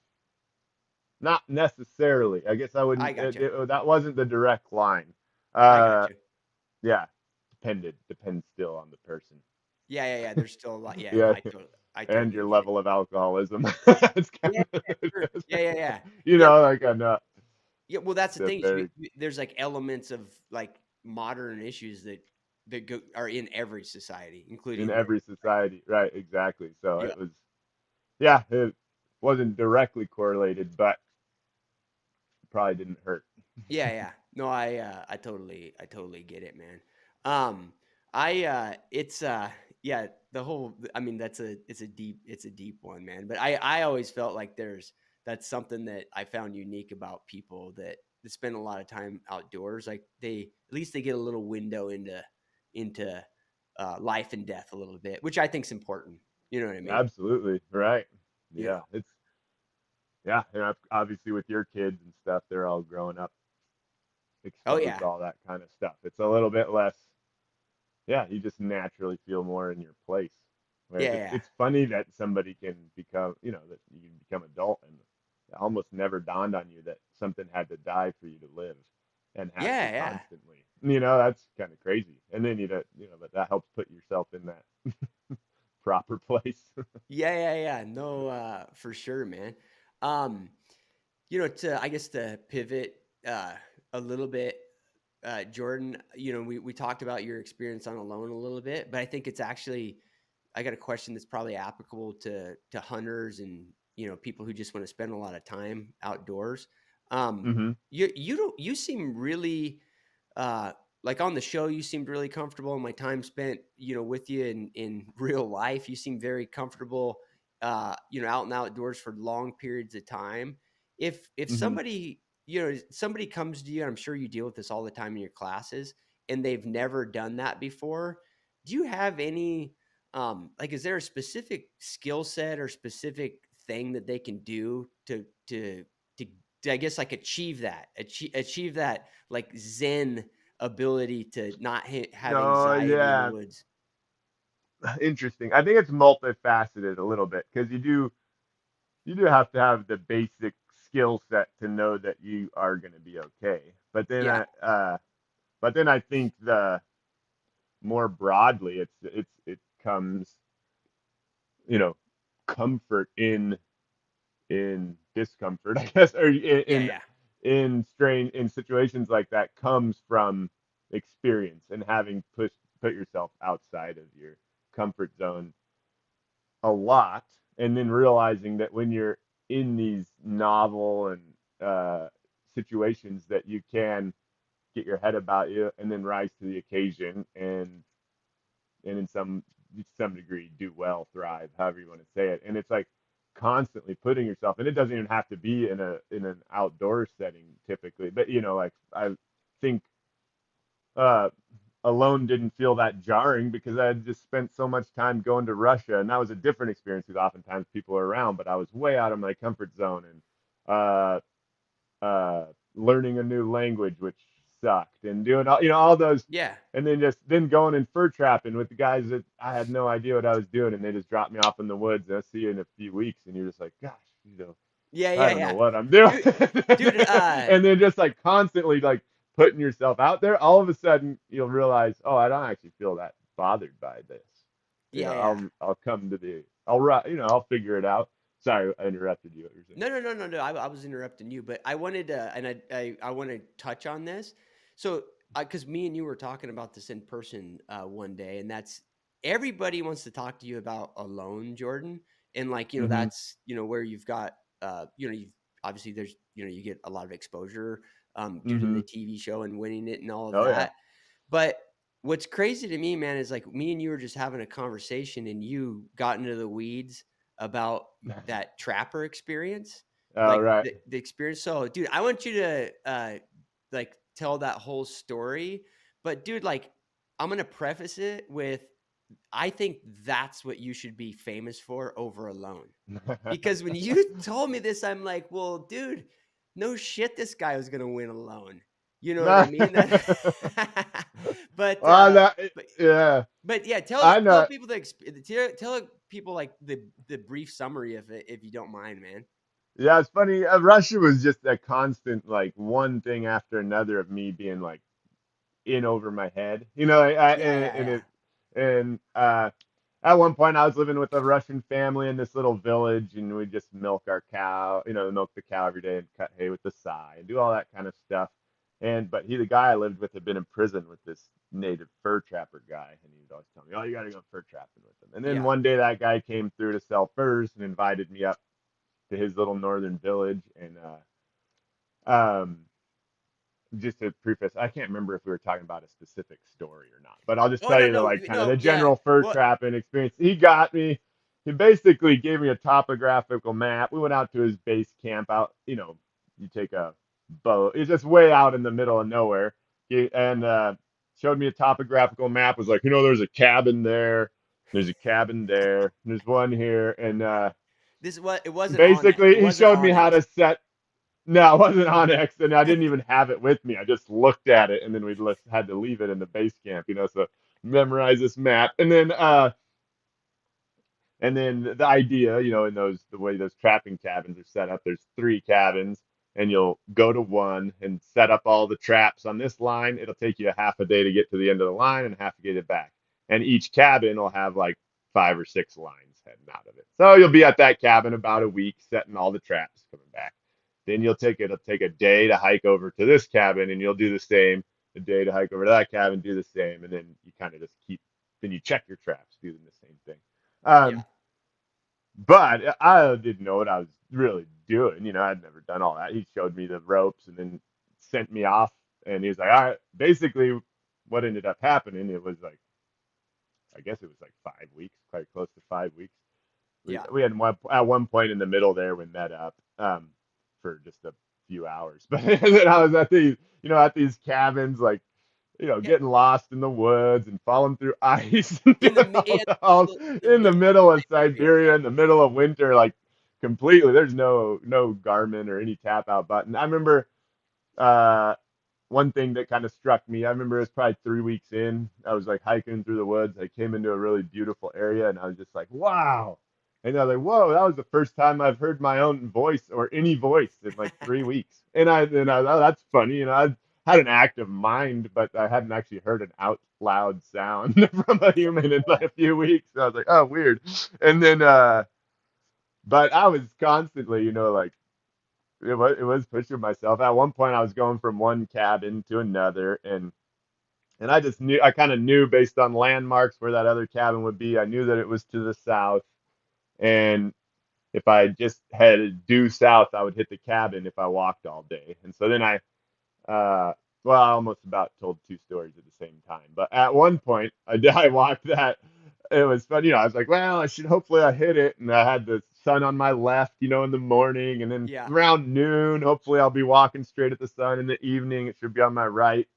Not necessarily. I guess I I wouldn't. gotcha. That wasn't the direct line. I Uh, gotcha. yeah, depends still on the person. Yeah, yeah, yeah. There's still a lot. Yeah, no, Yeah, I and totally your get it. level of alcoholism. It's Yeah, kind of, yeah, sure. Yeah, yeah, yeah. Yeah, like I'm not yeah. Well, that's the that thing is very there's like elements of like modern issues that are in every society, in including every this, right? society, right? Exactly. So Yeah. it was, yeah, it wasn't directly correlated, but probably didn't hurt. Yeah, yeah. No, I totally get it, man. Um, it's yeah, the whole. I mean, it's a deep one, man. But I always felt like that's something that I found unique about people that spend a lot of time outdoors. Like at least they get a little window into life and death a little bit, which I think is important. You know what I mean? Absolutely right. You Yeah, know. it's obviously with your kids and stuff, they're all growing up Oh exposed yeah, to all that kind of stuff. It's a little bit less, yeah, you just naturally feel more in your place. Where yeah, yeah, it's funny that somebody can become, that you can become adult and it almost never dawned on you that something had to die for you to live and have to yeah, yeah. constantly. That's kind of crazy. And then but that helps put yourself in that proper place. Yeah, yeah, yeah. No, for sure, man. Um, to I guess to pivot a little bit, Jordan, we talked about your experience on Alone a little bit, but I think it's actually I got a question that's probably applicable to hunters and people who just want to spend a lot of time outdoors. Hmm. You seem really uh like on the show you seemed really comfortable in my time spent with you in real life you seem very comfortable out in the outdoors for long periods of time if Hmm. somebody comes to you and I'm sure you deal with this all the time in your classes and they've never done that before do you have any like is there a specific skill set or specific thing that they can do to, to I guess like achieve that like Zen ability to not have Oh, anxiety in the yeah. woods. Interesting. I think it's multifaceted a little bit because you do have to have the basic skill set to know that you are going to be okay. Yeah. But then I think the more broadly, it comes, you know, comfort in discomfort, I guess, or Yeah. Yeah. in situations like that comes from experience and having put yourself outside of comfort zone a lot, and then realizing that when you're in these novel and uh, situations that you can get your head about you and then rise to the occasion and in some degree do well, thrive, however you want to say it. And it's like constantly putting yourself, and it doesn't even have to be in an outdoor setting typically, but you know, like I think uh alone didn't feel that jarring because I had just spent so much time going to Russia, and that was a different experience because oftentimes people are around, but I was way out of my comfort zone and uh learning a new language, which sucked, and doing all, you know, all those, Yeah. and then just then going and fur trapping with the guys that I had no idea what I was doing, and they just dropped me off in the woods. And I'll see you in a few weeks, and you're just like, gosh, you know, Yeah, I yeah, don't know yeah. what I'm doing. Dude, dude, And then just like constantly like putting yourself out there, all of a sudden you'll realize, oh, I don't actually feel that bothered by this. You know, yeah, yeah. I'll come to the, you know, I'll figure it out. Sorry, I interrupted you. What you're saying? No, no, no, no, no. I was interrupting you, but I wanted to, and I want to touch on this. So, because me and you were talking about this in person one day, and that's everybody wants to talk to you about alone, Jordan, and like Mm-hmm. that's where you've got you've obviously there's you get a lot of exposure due to Mm-hmm. the TV show and winning it and all of Oh yeah. that. But what's crazy to me, man, is like me and you were just having a conversation, and you got into the weeds about that trapper experience, All like right. the experience. So, dude, I want you to like tell that whole story. But, dude, like, I'm gonna preface it with I think that's what you should be famous for over alone. Because when you told me this, I'm like, well, dude, no shit, this guy was gonna win alone. You know what I mean? That, but Well, but yeah, but yeah, I tell know. people tell people like the brief summary of it if you don't mind, man. Yeah, it's funny. Russia was just a constant, like one thing after another of me being like in over my head, you know. Yeah, yeah, And yeah, it, and at one point I was living with a Russian family in this little village, and we just milk our cow, you know, milk the cow every day and cut hay with the scythe and do all that kind of stuff. And but the guy I lived with had been in prison with this native fur trapper guy, and he would always tell me, "Oh, you got to go fur trapping with him." And then yeah. one day that guy came through to sell furs and invited me up to his little northern village, and just to preface, I can't remember if we were talking about a specific story or not, but I'll just Oh tell no, you the no, like kind of the no, yeah. general fur What? trapping experience. He got me. He basically gave me a topographical map. We went out to his base camp out. You know, you take a boat. It's just way out in the middle of nowhere. And showed me a topographical map. Was like, you know, there's a cabin there. There's a cabin there. There's one here, and This what it wasn't on it. It basically he wasn't showed me on how X. to set. No, it wasn't on X, and I didn't even have it with me. I just looked at it, and then we had to leave it in the base camp, you know. So memorize this map, and then the idea, you know, in those the way those trapping cabins are set up, there's three cabins, and you'll go to one and set up all the traps on this line. It'll take you a half a day to get to the end of the line and half to get it back. And each cabin will have like 5 or 6 lines heading out of it. So you'll be at that cabin about a week setting all the traps coming back. Then it'll take a day to hike over to this cabin, and you'll do the same. A day to hike over to that cabin, do the same, and then you kind of just keep. Then you check your traps, doing the same thing. Yeah. But I didn't know what I was really doing. You know, I'd never done all that. He showed me the ropes and then sent me off. And he was like, all right, basically what ended up happening, it was like, I guess it was like 5 weeks, quite close to 5 weeks. Yeah. We had at one point in the middle there, we met up for just a few hours. But then I was at at these cabins, like, you know, Yeah. getting lost in the woods and falling through ice and In the doing all, in the in the middle middle of of Siberia. Yeah. Siberia, in the middle of winter, like completely. There's no Garmin or any tap out button. I remember uh, one thing that kind of struck me. I remember it was probably 3 weeks in. I was like hiking through the woods. I came into a really beautiful area, and I was just like, wow. And I was like, whoa, that was the first time I've heard my own voice or any voice in like 3 weeks. Oh, that's funny. You know, I had an active mind, but I hadn't actually heard an out loud sound from a Yeah. human in like a few weeks. So I was like, oh, weird. And then, but I was constantly, you know, like it was pushing myself. At one point, I was going from one cabin to another, and And I just knew, I kind of knew based on landmarks where that other cabin would be. I knew that it was to the south, and if I just headed due south, I would hit the cabin if I walked all day. And so then uh, well, I almost about told two stories at the same time. But at one point, I walked that. It was fun, I was like, well, I should hopefully I hit it, and I had the sun on my left, in the morning, and then Yeah. around noon, hopefully I'll be walking straight at the sun. In the evening, it should be on my right.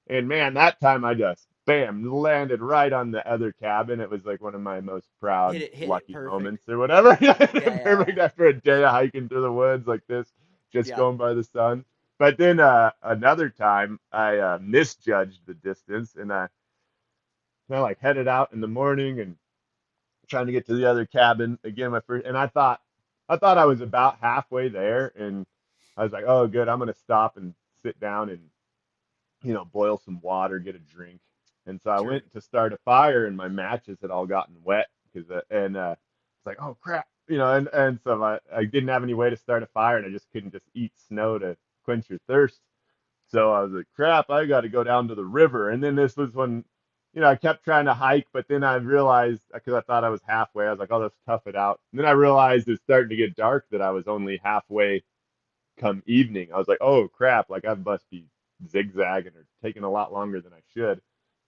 And man, that time I just bam landed right on the other cabin. It was like one of my most proud, Hit it lucky perfect. moments or whatever. Yeah, yeah, Perfect yeah. after a day of hiking through the woods like this, just Yeah. going by the sun. But then another time I misjudged the distance, and I kind of like headed out in the morning and trying to get to the other cabin again. My first, and I thought I was about halfway there, and I was like, oh, good, I'm gonna stop and sit down and boil some water, get a drink. And so I Sure. went to start a fire, and my matches had all gotten wet because, and it's like, oh crap, and so I didn't have any way to start a fire, and I just couldn't just eat snow to quench your thirst. So I was like, crap, I got to go down to the river. And then this was when, I kept trying to hike, but then I realized because I thought I was halfway, I was like, oh, let's tough it out. And then I realized it's starting to get dark that I was only halfway come evening. I was like, oh crap, like I must be zigzagging or taking a lot longer than I should.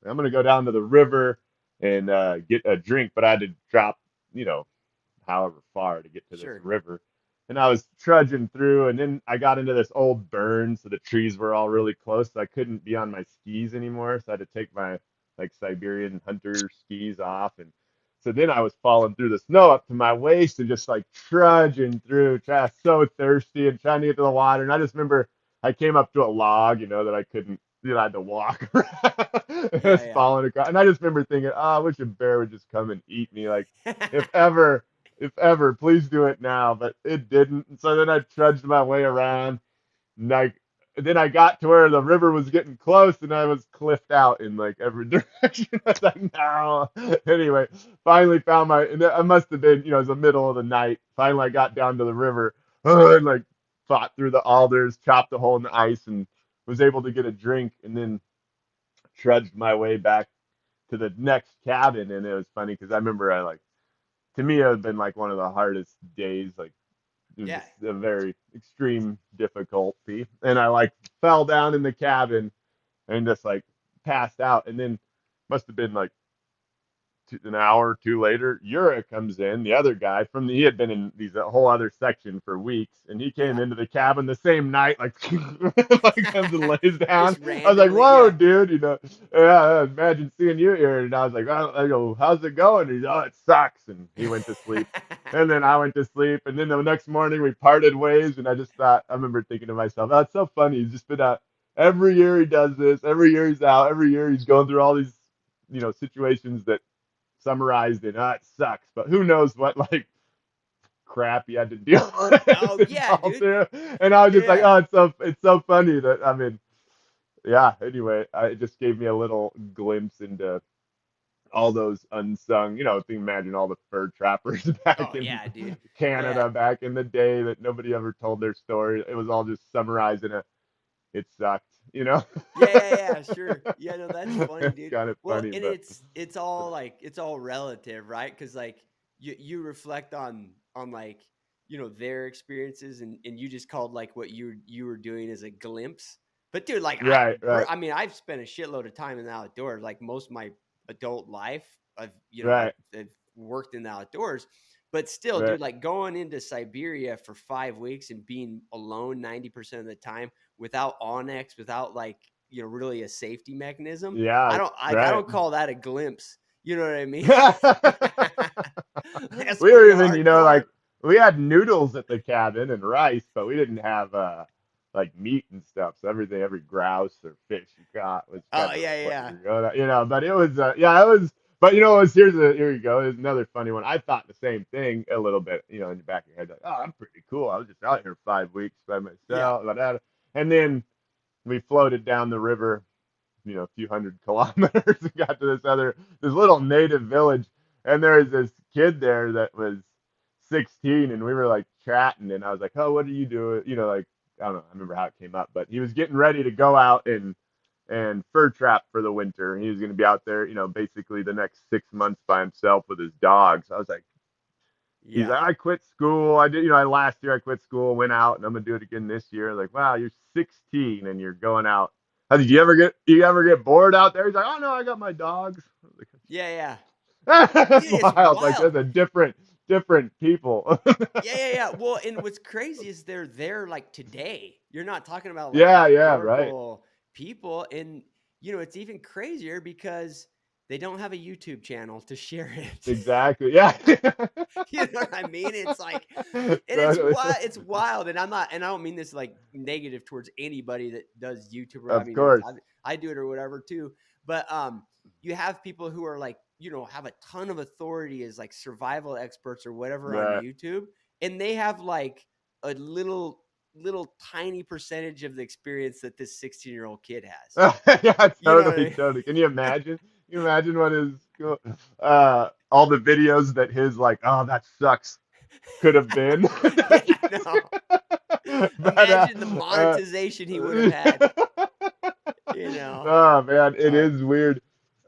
I'm gonna go down to the river and get a drink, but I had to drop, you know, however far to get to this Sure. river. And I was trudging through, and then I got into this old burn, so the trees were all really close. So I couldn't be on my skis anymore, so I had to take my like Siberian hunter skis off, and so then I was falling through the snow up to my waist and just like trudging through, so thirsty and trying to get to the water. And I just remember I came up to a log, that I couldn't, I had to walk around. I Yeah, was yeah. falling across, and I just remember thinking, oh, I wish a bear would just come and eat me. Like if ever, if ever, please do it now. But it didn't. And so then I trudged my way around, and then I got to where the river was getting close, and I was cliffed out in like every direction. I was like, no. Anyway, finally found and I must have been, it was the middle of the night. Finally, I got down to the river, and like fought through the alders, chopped a hole in the ice, and was able to get a drink, and then trudged my way back to the next cabin. And it was funny because I remember to me, it had been like one of the hardest days. Like it was Yeah. just a very extreme difficulty. And I like fell down in the cabin and just like passed out. And then must have been like an hour or two later, Ura comes in, the other guy he had been in these a whole other section for weeks, and he came Yeah. into the cabin the same night, like like comes and lays Just down. I was like, randomly, "Whoa, yeah. dude!" Yeah, imagine seeing you here. And I was like, I go, "How's it going?" And he's, "Oh, it sucks." And he went to sleep, and then I went to sleep, and then the next morning we parted ways, and I remember thinking to myself, "Oh, it's so funny. He's just been out every year. He does this. Every year he's out. Every year he's going through all these." Situations that summarized in it sucks, but who knows what like crap you had to deal Oh with yeah, fall dude. through. And I was just like, Yeah. oh, it's so funny that yeah. Anyway, it just gave me a little glimpse into all those unsung. If you imagine all the fur trappers back Oh in yeah, dude. Yeah. Canada back in the day that nobody ever told their story. It was all just summarized in a it sucked. Yeah, yeah, yeah, sure. Yeah, no, that's funny, It's dude. kind of Well, funny, and but it's all like it's all relative, right? Because like you reflect on like their experiences, and you just called like what you were doing as a glimpse. But dude, like right, right, I mean, I've spent a shitload of time in the outdoors. Like most of my adult life, right, I've worked in the outdoors. But still, right. dude, like going into Siberia for 5 weeks and being alone 90% of the time without Onyx, without like really a safety mechanism. Yeah, I right. don't call that a glimpse. You know what I mean? We That's were pretty even, hardcore. like we had noodles at the cabin and rice, but we didn't have like meat and stuff. So every grouse or fish you caught was Oh kind of yeah, what yeah. you're going But it was yeah, it was. But here you go. Here's another funny one. I thought the same thing a little bit. In the back of your head, like, oh, I'm pretty cool. I was just out here 5 weeks by Yeah. myself. And then we floated down the river a few hundred kilometers and got to this little native village, and there was this kid there that was 16, and we were like chatting, and I was like, oh, what are you doing, like I don't know, I remember how it came up, but he was getting ready to go out and and fur trap for the winter. He was going to be out there, basically the next 6 months by himself with his dogs. I was like, he's Yeah. like, I quit school. I did, last year I quit school, went out, and I'm gonna do it again this year. Like, wow, you're 16 and you're going out. Did you ever get bored out there? He's like, oh no, I got my dogs. I was Yeah, yeah. like, that's Dude, it's wild. Like, wild. that's a different people. Yeah, yeah, yeah. Well, and what's crazy is they're there like today. You're not talking about like Yeah, right. historical people. And, it's even crazier because they don't have a YouTube channel to share it. Exactly. Yeah. You know what I mean? It's like, and Totally. it's wild. And and I don't mean this like negative towards anybody that does YouTube. I Of mean, course. I do it or whatever too. But you have people who are like, have a ton of authority as like survival experts or whatever on Right. YouTube, and they have like a little tiny percentage of the experience that this 16-year-old kid has. Yeah, You know what I totally, mean? totally. Can you imagine? You imagine what his all the videos that his like, oh, that sucks could have been. Yeah, I know. But Imagine the monetization he would have had. oh man, it Uh, is weird.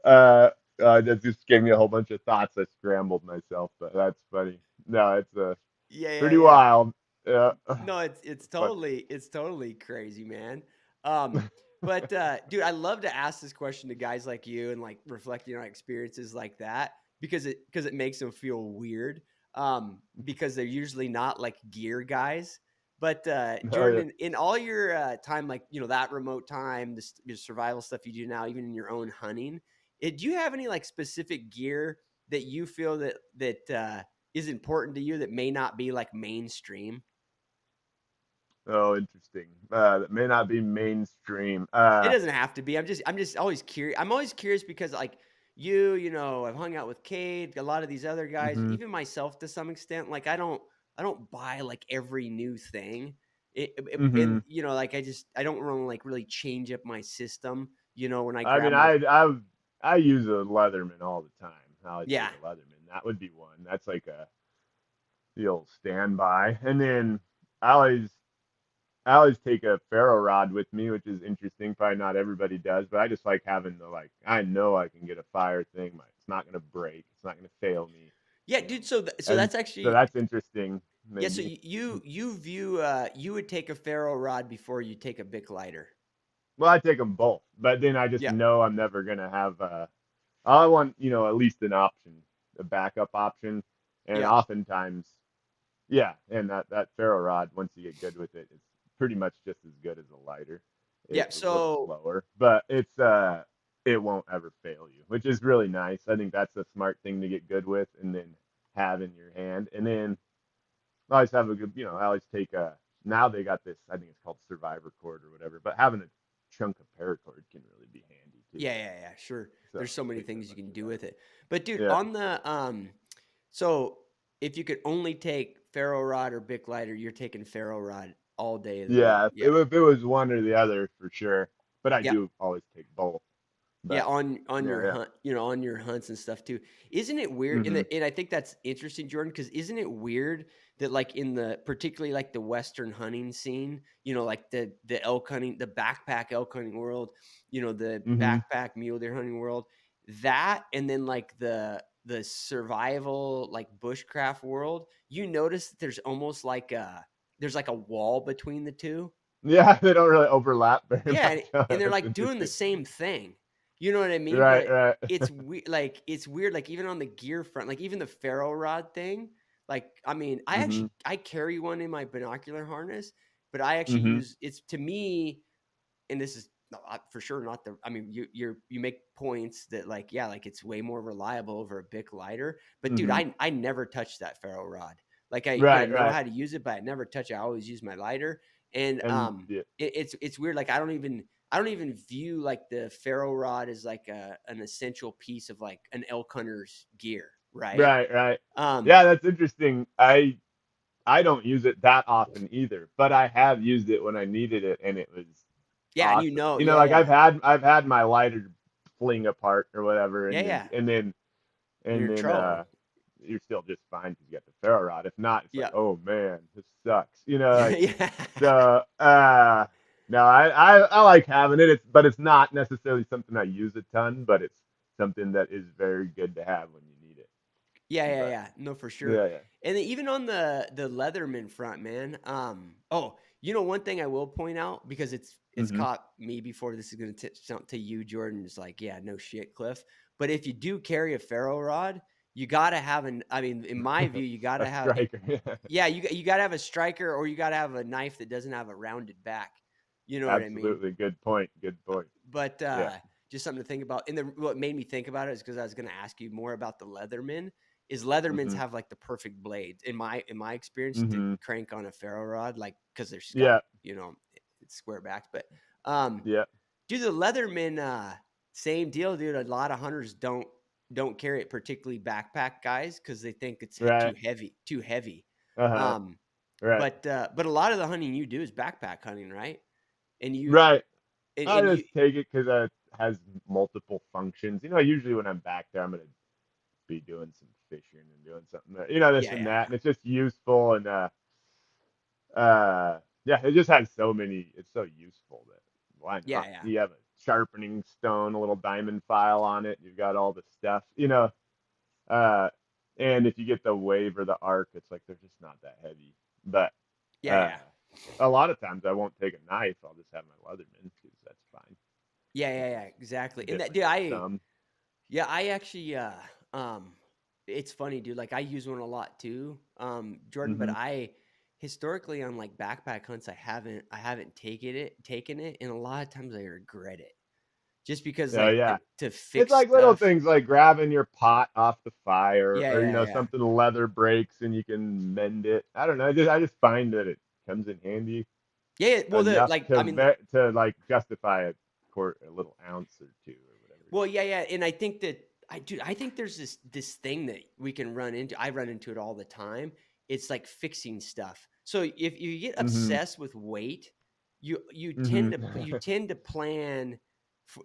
Uh, that just gave me a whole bunch of thoughts. I scrambled myself, but that's funny. No, it's yeah, yeah, pretty yeah. wild. Yeah, No, it's but totally crazy, man. But dude, I love to ask this question to guys like you and like reflecting on experiences like that because it makes them feel weird. Because they're usually not like gear guys. But oh yeah. Jordan, in all your time, like that remote time, this your survival stuff you do now, even in your own hunting, do you have any like specific gear that you feel that is important to you that may not be like mainstream? Oh, interesting. That may not be mainstream. It doesn't have to be. I'm just always curious. I'm always curious because like I've hung out with Cade, a lot of these other guys, Hmm. even myself to some extent. Like I don't buy like every new thing. And Hmm. like I don't want to like really change up my system. When I I grab mean, my I use a Leatherman all the time. I always yeah take a Leatherman. That would be one. That's like the old standby. And then I always I always take a Ferro Rod with me, which is interesting. Probably not everybody does, but I just like having the like. I know I can get a fire thing. It's not gonna break. It's not gonna fail me. yeah, You know, dude. So and that's so actually that's interesting. yeah. So Maybe. you view you would take a ferro rod before you take a Bic lighter. Well, I take them both, but then I just Yeah, know I'm never gonna have. I want at least an option, a backup option, and yeah, oftentimes, yeah, and that ferro rod once you get good with it, it's pretty much just as good as a lighter. yeah. It's a little So slower, but it won't ever fail you, which is really nice. I think that's a smart thing to get good with, and then have in your hand, and then I always have a good, I always take a. Now they got this, I think it's called Survivor cord or whatever, but having a chunk of paracord can really be handy too. yeah, yeah, yeah, sure. So There's so many taking a things you bunch can of do that. with it. But dude, Yeah. on the so if you could only take ferro rod or Bic lighter, you're taking ferro rod all day of the week. Yeah, if Yeah. if it was one or the other for sure, but I Yeah. do always take both. Yeah, But on yeah, your yeah. hunt, on your hunts and stuff too. Isn't it weird? Hmm. And I think that's interesting, Jordan, because isn't it weird that like in the particularly like the Western hunting scene, like the elk hunting, the backpack elk hunting world, the Hmm. backpack mule deer hunting world, that and then like the survival like bushcraft world, you notice that there's like a wall between the two. Yeah, they don't really overlap very Yeah, much. Huh? and they're That's like doing the interesting. same thing. You know what I mean? Right, But right. it's weird. Like even on the gear front, like even the ferro rod thing. Like I mean, Hmm. I carry one in my binocular harness, but I actually Hmm. use it's to me, and this is for sure not the. I mean, you make points that like yeah, like it's way more reliable over a Bic lighter. But dude, Hmm. I never touch that ferro rod. Like I Right, know right. how to use it, but I never touch it. I always use my lighter, and And yeah. it's weird. Like I don't even view like the ferro rod as like an essential piece of like an elk hunter's gear, right? Right, right. Um, Yeah, that's interesting. I don't use it that often either, but I have used it when I needed it, and it was yeah, and awesome. yeah, Like yeah, I've had my lighter fling apart or whatever, yeah, and then yeah, and then and you're and in then trouble. you're still just fine because you got the ferro rod. If not, it's like, Yeah, oh man, this sucks. Like yeah, so. No, I like having it. But it's not necessarily something I use a ton, but it's something that is very good to have when you need it. Yeah, yeah, But yeah. No, for sure. yeah, yeah. And then even on the Leatherman front, man. Oh, one thing I will point out because it's Hmm. caught me before. This is going to sound to you, Jordan. It's like, yeah, no shit, Cliff. But if you do carry a ferro rod, you got to have an. I mean, in my view, you got A to have. striker. Yeah, you got to have a striker, or you got to have a knife that doesn't have a rounded back. You know what I mean? Absolutely. Good point. Good point. But Yeah. just something to think about. And what made me think about it is because I was going to ask you more about the Leatherman. Is Leathermans Hmm. have like the perfect blades in my experience to Hmm. crank on a ferro rod, like because they're got Yeah. it's square backed. But um, Yeah. dude, the Leatherman, same deal, dude. A lot of hunters don't carry it, particularly backpack guys, because they think it's Right. too heavy, too heavy. Uh-huh. Um, Right. but a lot of the hunting you do is backpack hunting, right? And you Right. I and you just take it because it has multiple functions. Usually when I'm back there, I'm gonna be doing some fishing and doing something, this yeah, and yeah, that, yeah. and it's just useful and yeah, it just has so many. It's so useful that why Yeah, not? yeah. You have a sharpening stone, a little diamond file on it. You've got all the stuff, uh, and if you get the wave or the arc, it's like they're just not that heavy. But Yeah, uh, yeah. a lot of times I won't take a knife. I'll just have my Leatherman because that's fine. Yeah, Which yeah, is yeah, exactly. And that different dude, than some. I actually um it's funny, dude. Like I use one a lot too, Jordan, but Hmm. I historically on like backpack hunts, I haven't taken it, and a lot of times I regret it. Just because Oh like yeah. to It's fix like little stuff. things like grabbing your pot off the fire, Yeah, or yeah, yeah. something leather breaks and you can mend it. I don't know. I just find that it comes in handy Yeah, yeah. Well, the enough like to I mean, to like justify a little ounce or two or whatever it well, is. yeah, yeah, and I think that I think there's this thing that we can run into. I run into it all the time. It's like fixing stuff. So if you get Mm-hmm. obsessed with weight, you tend to Mm-hmm. plan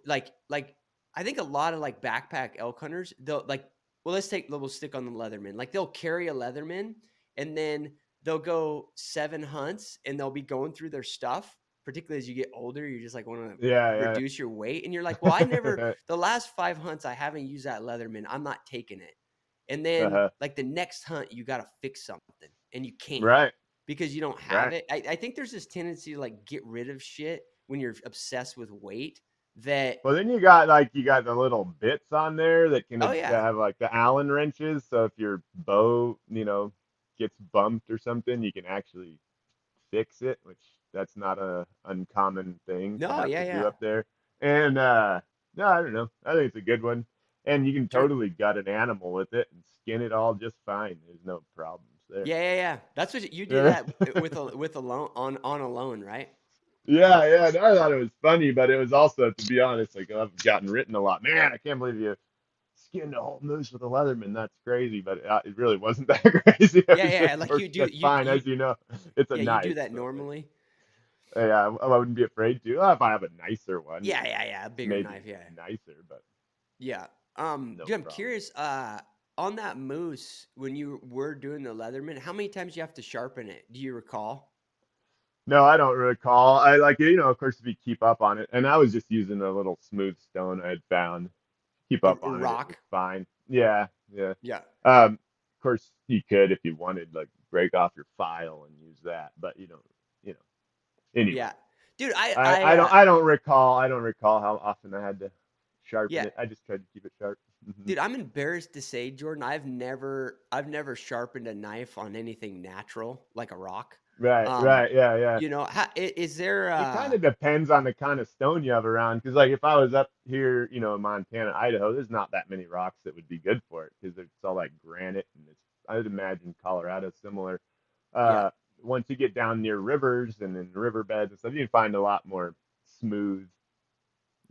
like I think a lot of like backpack elk hunters, they'll like, well, we'll stick on the Leatherman. Like they'll carry a Leatherman and then they'll go 7 hunts and they'll be going through their stuff, particularly as you get older. You just like want to Yeah, reduce your weight, and you're like, well, yeah. the last 5 hunts I haven't used that Leatherman. I'm not taking it. And then Uh-huh. like the next hunt, you got to fix something and you can't Right, because you don't have right. it. I think there's this tendency to like get rid of shit when you're obsessed with weight that, Well, then you got the little bits on there that can oh yeah, have like the Allen wrenches. So if your bow, gets bumped or something, you can actually fix it, which that's not a uncommon thing to no, have yeah, to do yeah, up there. And no, I don't know. I think it's a good one. And you can sure. totally gut an animal with it and skin it all just fine. There's no problems there. Yeah, yeah, yeah. That's what you do that with a loan on a loan, right? Yeah, yeah. No, I thought it was funny, but it was also, to be honest, like I've gotten written a lot. Man, I can't believe you skinned a whole moose with a Leatherman. That's crazy, but it really wasn't that crazy. It Yeah, was yeah. just Like you worked do just fine, as you know. It's a yeah, you do knife, that so like, normally. yeah, I wouldn't be afraid to. Well, if I have a nicer one, Yeah, yeah, yeah. A bigger maybe knife, yeah. nicer, but Yeah. no Dude, I'm problem. curious, on that moose, when you were doing the Leatherman, how many times you have to sharpen it? Do you recall? No, I don't recall. I like, of course, if you keep up on it, and I was just using a little smooth stone I had found. Keep A up on it. It was rock? fine. Yeah, yeah. Yeah. Of course, you could if you wanted, like break off your file and use that, but you don't. You know. Anyway, Yeah. Dude, I don't recall how often I had to sharpen yeah. it. I just tried to keep it sharp. Hmm. Dude, I'm embarrassed to say, Jordan, I've never sharpened a knife on anything natural like a rock. Right, Um, right, yeah, yeah. is there It kind of depends on the kind of stone you have around. Because, like, if I was up here, in Montana, Idaho, there's not that many rocks that would be good for it because it's all like granite, and I would imagine Colorado similar. yeah. Uh, Once you get down near rivers and in riverbeds and stuff, you can find a lot more smooth,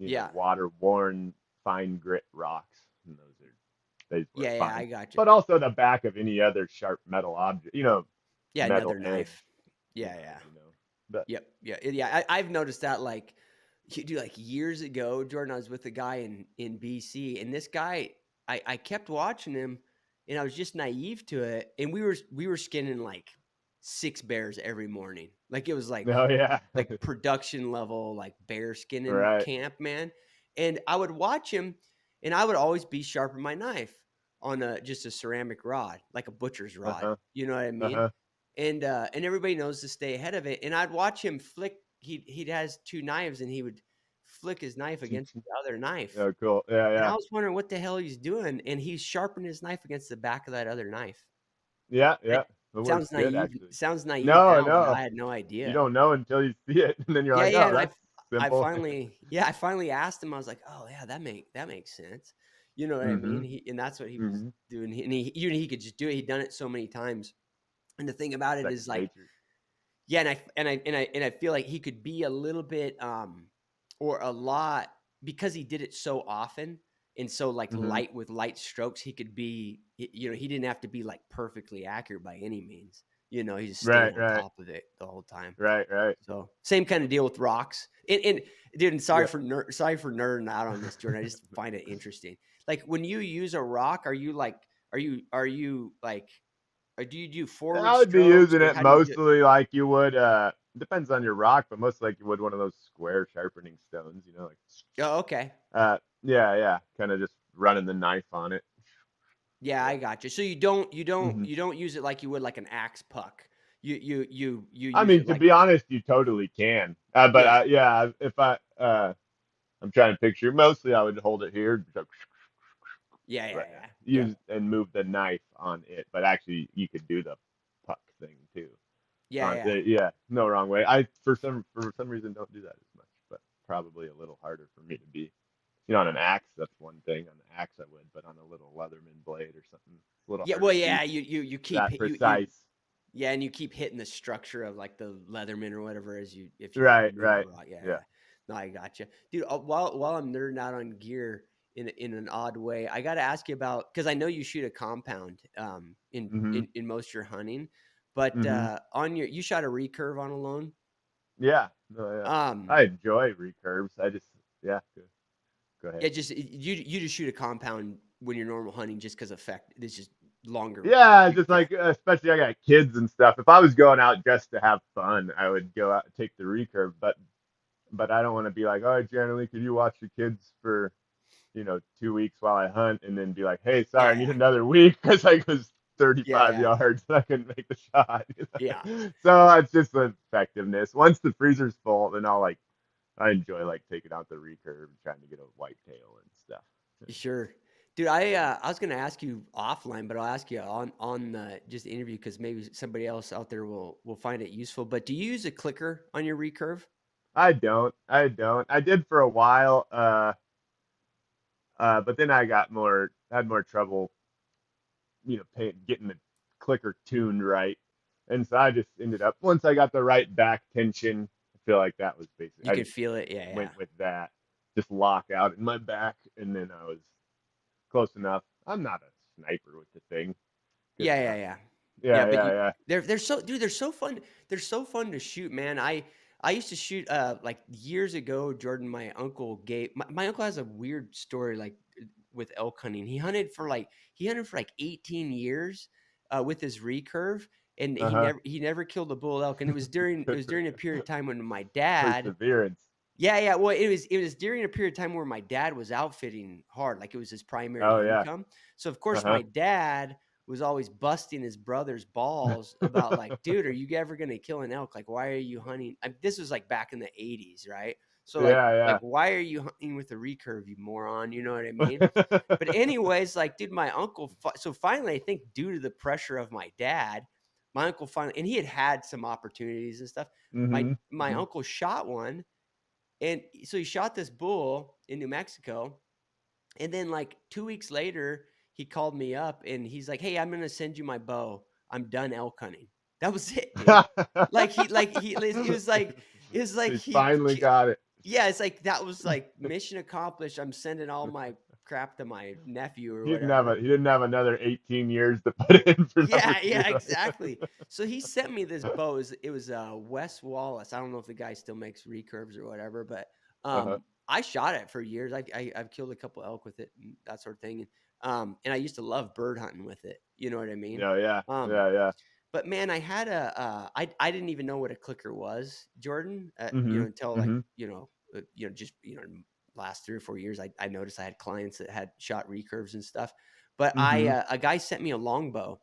Yeah. water worn, fine grit rocks, and those work Yeah, yeah, fine. I got you. But also the back of any other sharp metal object, Yeah, metal another edge, knife. Yeah, yeah. But Yep. Yeah. Yeah. I've noticed that like like years ago, Jordan, I was with a guy in BC, and this guy, I kept watching him, and I was just naive to it. And we were skinning like 6 bears every morning. Like it was Oh yeah. like production level, like bear skinning Right. camp, man. And I would watch him, and I would always be sharpening my knife on just a ceramic rod, like a butcher's rod. Uh-huh. You know what I mean? Uh-huh. And everybody knows to stay ahead of it. And I'd watch him flick. He has 2 knives, and he would flick his knife against the other knife. Oh, cool. Yeah, And I yeah. was wondering what the hell he's doing, and he's sharpening his knife against the back of that other knife. Yeah, It yeah. It works good actually. sounds naive No, now, but no. I had no You idea. don't know until you see it, and then you're Yeah, like, yeah, "Oh, and that's simple." I finally asked him. I was like, "Oh, yeah, that makes sense." You know what I mean? Mhm. And that's what he was Mhm. doing. And he could just do it. He'd done it so many times. And the thing about it is Second like, nature. yeah, and I feel like he could be a little bit or a lot, because he did it so often and so like Mhm. light with light strokes. He could be, he didn't have to be like perfectly accurate by any means. He just stayed Right, on right. top of it the whole time. Right, right. So same kind of deal with rocks. And dude, and Yeah. sorry for nerding out on this, Jordan. I just find it interesting. Like when you use a rock, are you like, or do you do forward I would be strokes, using or it how do you do it? mostly like you would depends on your rock, but mostly like you would one of those square sharpening stones, like Oh, okay. yeah, yeah, kind of just running the knife on it. Yeah, Yeah. I got you. So you don't you don't Mhm. you don't use it like you would like an axe puck. You I use mean, it to like, be honest, you totally can. But yeah. yeah, if I'm trying to picture, mostly I would hold it here, Yeah, yeah, right, yeah. use Yep. and move the knife on it. But actually, you could do the puck thing too. Yeah, yeah. Yeah, no wrong way. I for some reason don't do that as much, but probably a little harder for me to be. On an axe, that's one thing. On the axe, I would, but on a little Leatherman blade or something, it's a little Yeah, harder well, to be yeah, you keep that hit you precise. yeah, and you keep hitting the structure of like the Leatherman or whatever as you if you Right, move the right. rock. Yeah, Yeah. yeah. No, I got you, dude. While I'm nerding out on gear in an odd way, I got to ask you about, because I know you shoot a compound Mhm. in most of your hunting, but Mhm. on you shot a recurve on a lone. Yeah. No, yeah. Um, I enjoy recurves. I just yeah. Go ahead. yeah, just you just shoot a compound when you're normal hunting just because effect. It's just longer. Yeah, just Yeah, like especially I got kids and stuff. If I was going out just to have fun, I would go out and take the recurve. But I don't want to be like, all right, Janely, could you watch the kids for 2 weeks while I hunt, and then be like, hey, sorry, I yeah, need yeah, another week because I was yeah, 35 yeah, yards and I couldn't make the shot. yeah. So it's just the effectiveness. Once the freezer's full, then I enjoy like taking out the recurve and trying to get a whitetail and stuff. Sure. Dude, I was gonna ask you offline, but I'll ask you on just the interview, because maybe somebody else out there will find it useful. But do you use a clicker on your recurve? I don't. I don't. I did for a while, but then had more trouble, getting the clicker tuned right. And so I just ended up, once I got the right back tension, I feel like that was basically, You I can just feel it. Yeah, yeah, went with that, just lock out in my back, and then I was close enough. I'm not a sniper with the thing. Good yeah, yeah, enough. yeah, yeah. Yeah, But yeah, yeah. they're so, dude. They're so fun. They're so fun to shoot, man. I used to shoot like years ago. Jordan, my uncle gave my uncle has a weird story like with elk hunting. He hunted for like 18 years with his recurve, and Uh huh. he never killed a bull elk. And it Good was for during a period of time when my dad, perseverance. yeah, yeah. Well, it was during a period of time where my dad was outfitting hard, like it was his primary Oh yeah. income. So of Uh course huh. my dad was always busting his brother's balls about like, dude, are you ever gonna kill an elk? Like, why are you hunting? This was like back in the 80s, right? So like Yeah, why are you hunting with a recurve, you moron? You know what I mean? yeah. But anyways, like, dude, my uncle. So finally, I think due to the pressure of my dad, my uncle finally, and he had some opportunities and stuff. My Mhm. my Mhm. uncle shot one, and so he shot this bull in New Mexico. And then like 2 weeks later, he called me up and he's like, "Hey, I'm gonna send you my bow. I'm done elk hunting." That was it, dude. It was like He finally he got it. yeah, it's like that was like mission accomplished. I'm sending all my crap to my nephew or whatever. He didn't have another 18 years to put in for number Yeah, two. yeah, exactly. So he sent me this bow. It was Wes Wallace. I don't know if the guy still makes recurves or whatever, but Uh-huh. I shot it for years. I've killed a couple elk with it and that sort of thing. And I used to love bird hunting with it. You know what I mean? Yeah, yeah, Um, yeah, yeah. but man, I had I didn't even know what a clicker was, Jordan, Mm-hmm. until like, Mm-hmm. just, last 3 or 4 years, I noticed I had clients that had shot recurves and stuff. But Mm-hmm. a guy sent me a longbow,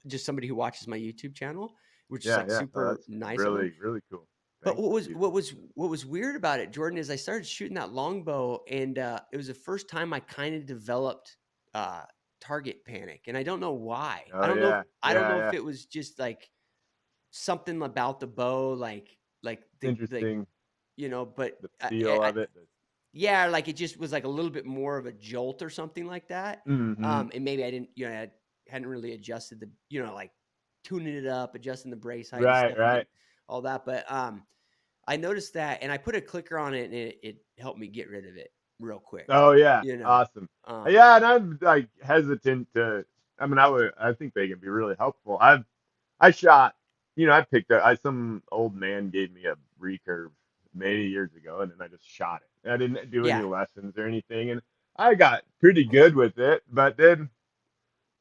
just somebody who watches my YouTube channel, which is Yeah, like yeah. Oh, super that's nice of him. really, really cool. But Thank what was you. what was what was weird about it, Jordan, is I started shooting that longbow, and it was the first time I kind of developed uh, target panic, and I don't know why. Oh yeah, I don't yeah, know yeah. if it was just like something about the bow, like the Interesting. but The feel I of it. yeah, like it just was like a little bit more of a jolt or something like that. Mm-hmm. And maybe I didn't, I hadn't really adjusted the, like tuning it up, adjusting the brace height and Right, stuff, and right. getting all that. But I noticed that, and I put a clicker on it, and it helped me get rid of it real quick. Oh yeah, You know, awesome. um, Yeah, and I'm like hesitant to. I mean, I think they can be really helpful. I shot. I picked up. Some old man gave me a recurve many years ago, and then I just shot it. I didn't do any yeah, lessons or anything, and I got pretty good with it. But then,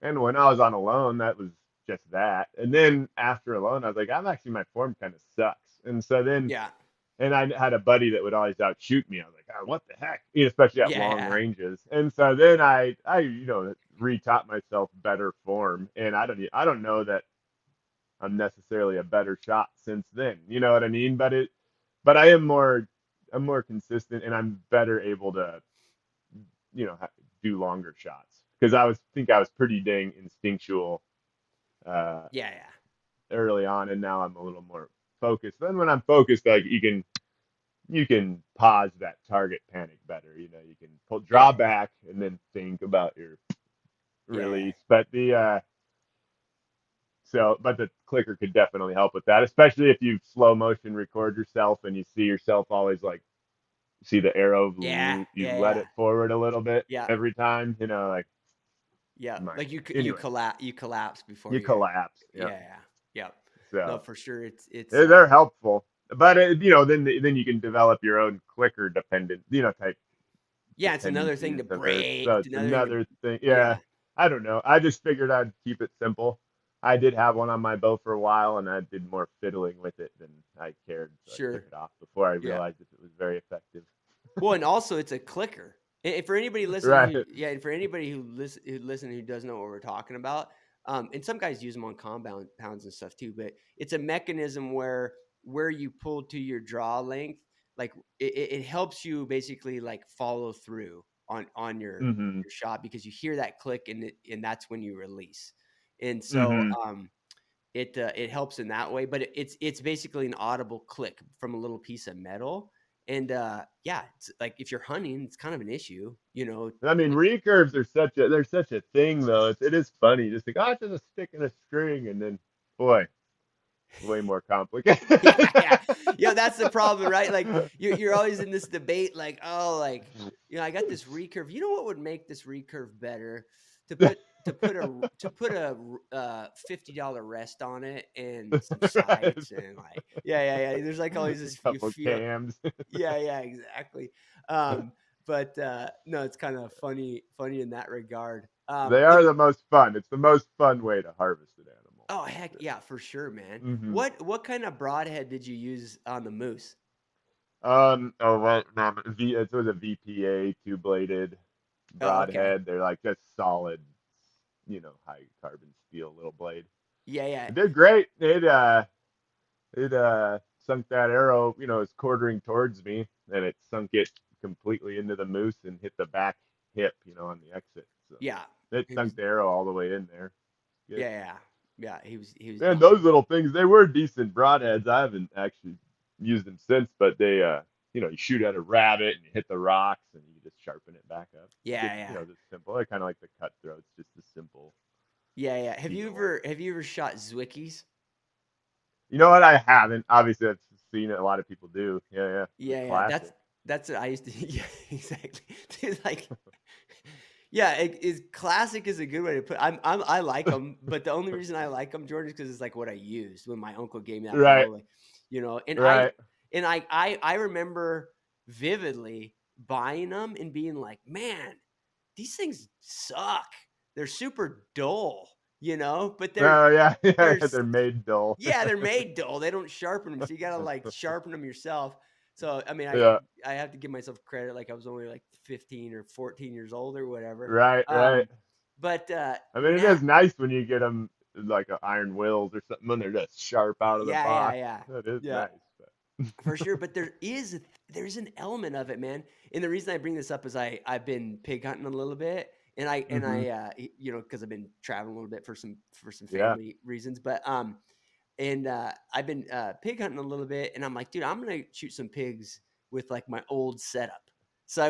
and when I was on a loan, that was just that. And then after a loan, I was like, I'm actually my form kind of sucks. And so then yeah, and I had a buddy that would always outshoot me. I was like, oh, what the heck? Especially at long yeah, ranges. And so then I retaught myself better form. And I don't know that I'm necessarily a better shot since then. You know what I mean? But I'm more consistent, and I'm better able to, you know, do longer shots because I was pretty dang instinctual uh, yeah, yeah, early on, and now I'm a little more focused. Then when I'm focused, like you can pause that target panic better. You can draw yeah, back and then think about your yeah, yeah, release. But the clicker could definitely help with that, especially if you slow motion record yourself and you see yourself always like see the arrow, yeah, you yeah, let yeah, it forward a little bit yeah, every time, like yeah. my Like anyway, you collapse before you you're, collapse. Yep. yeah, yeah, yeah. No, So for sure. It's they're helpful. But then you can develop your own clicker dependent, type yeah, it's another thing dependencies to of it. break. So It's it's another thing to, another thing. Yeah, yeah, I don't know. I just figured I'd keep it simple. I did have one on my bow for a while, and I did more fiddling with it than I cared, so I took sure, it off before I yeah. realized if it was very effective. Well, and also it's a clicker. And for anybody listening, Right. and for anybody who doesn't know what we're talking about, and some guys use them on compound pounds and stuff too. But it's a mechanism where you pull to your draw length, like it helps you basically like follow through on Mm-hmm. your shot, because you hear that click, and that's when you release. And so Mm-hmm. it helps in that way, but it's basically an audible click from a little piece of metal. And yeah, it's like if you're hunting, it's kind of an issue, I mean, recurves are they're such a thing though. It is funny. Just like, oh, it's just a stick and a string, and then boy, way more Yeah, complicated. yeah, that's the problem, right? Like you're always in this debate, like, oh, like, I got this recurve. You know what would make this recurve better? To put a $50 rest on it and some Right. sights, and like, yeah. There's like always A this, you couple feel, cams. yeah, exactly. But no, it's kind of funny in that regard. They are the most fun. It's the most fun way to harvest an animal Oh, for heck sure. yeah, for sure, man. Hmm. What kind of broadhead did you use on the moose? Oh well, no, it was a VPA two-bladed Oh, okay. broadhead. They're like just solid, high carbon steel little blade. Yeah, yeah, It did great. It sunk that arrow. It's quartering towards me, and it sunk it completely into the moose and hit the back hip, on the exit. So yeah. it He was, sunk the arrow all the way in there. Good. yeah. He was And decent. those little things, they were decent broadheads. I haven't actually used them since, but you shoot at a rabbit and you hit the rocks and you just sharpen it back up. Good, Yeah, yeah, just simple. I kind of like the cutthroats, just a simple yeah. feel. Have you ever shot Zwickies? You know what? I haven't. Obviously, I've seen it. A lot of people do. Yeah, yeah. The Yeah. classic. That's what I used to. Yeah, exactly. Dude, like, yeah, is classic is a good way to put. I like them, but the only reason I like them, Jordan, is because it's like what I used when my uncle gave me that bow, Right, like, and right. I remember vividly buying them and being like, man, these things suck. They're super dull. but Oh yeah, yeah, they're yeah, they're made dull. yeah, they're made dull. They don't sharpen them, so you gotta like sharpen them yourself. So I mean, Yeah, I have to give myself credit, like I was only like 15 or 14 years old or whatever. right, right. But I mean, it now, is nice when you get them like iron wheels or something when they're just sharp out of the yeah, yeah, box. yeah, That is yeah, nice. for sure. But there's an element of it, man. And the reason I bring this up is I've been pig hunting a little bit, and Mm-hmm. because I've been traveling a little bit for some Yeah. family reasons, but and I've been pig hunting a little bit, and I'm like, dude, I'm gonna shoot some pigs with like my old setup. So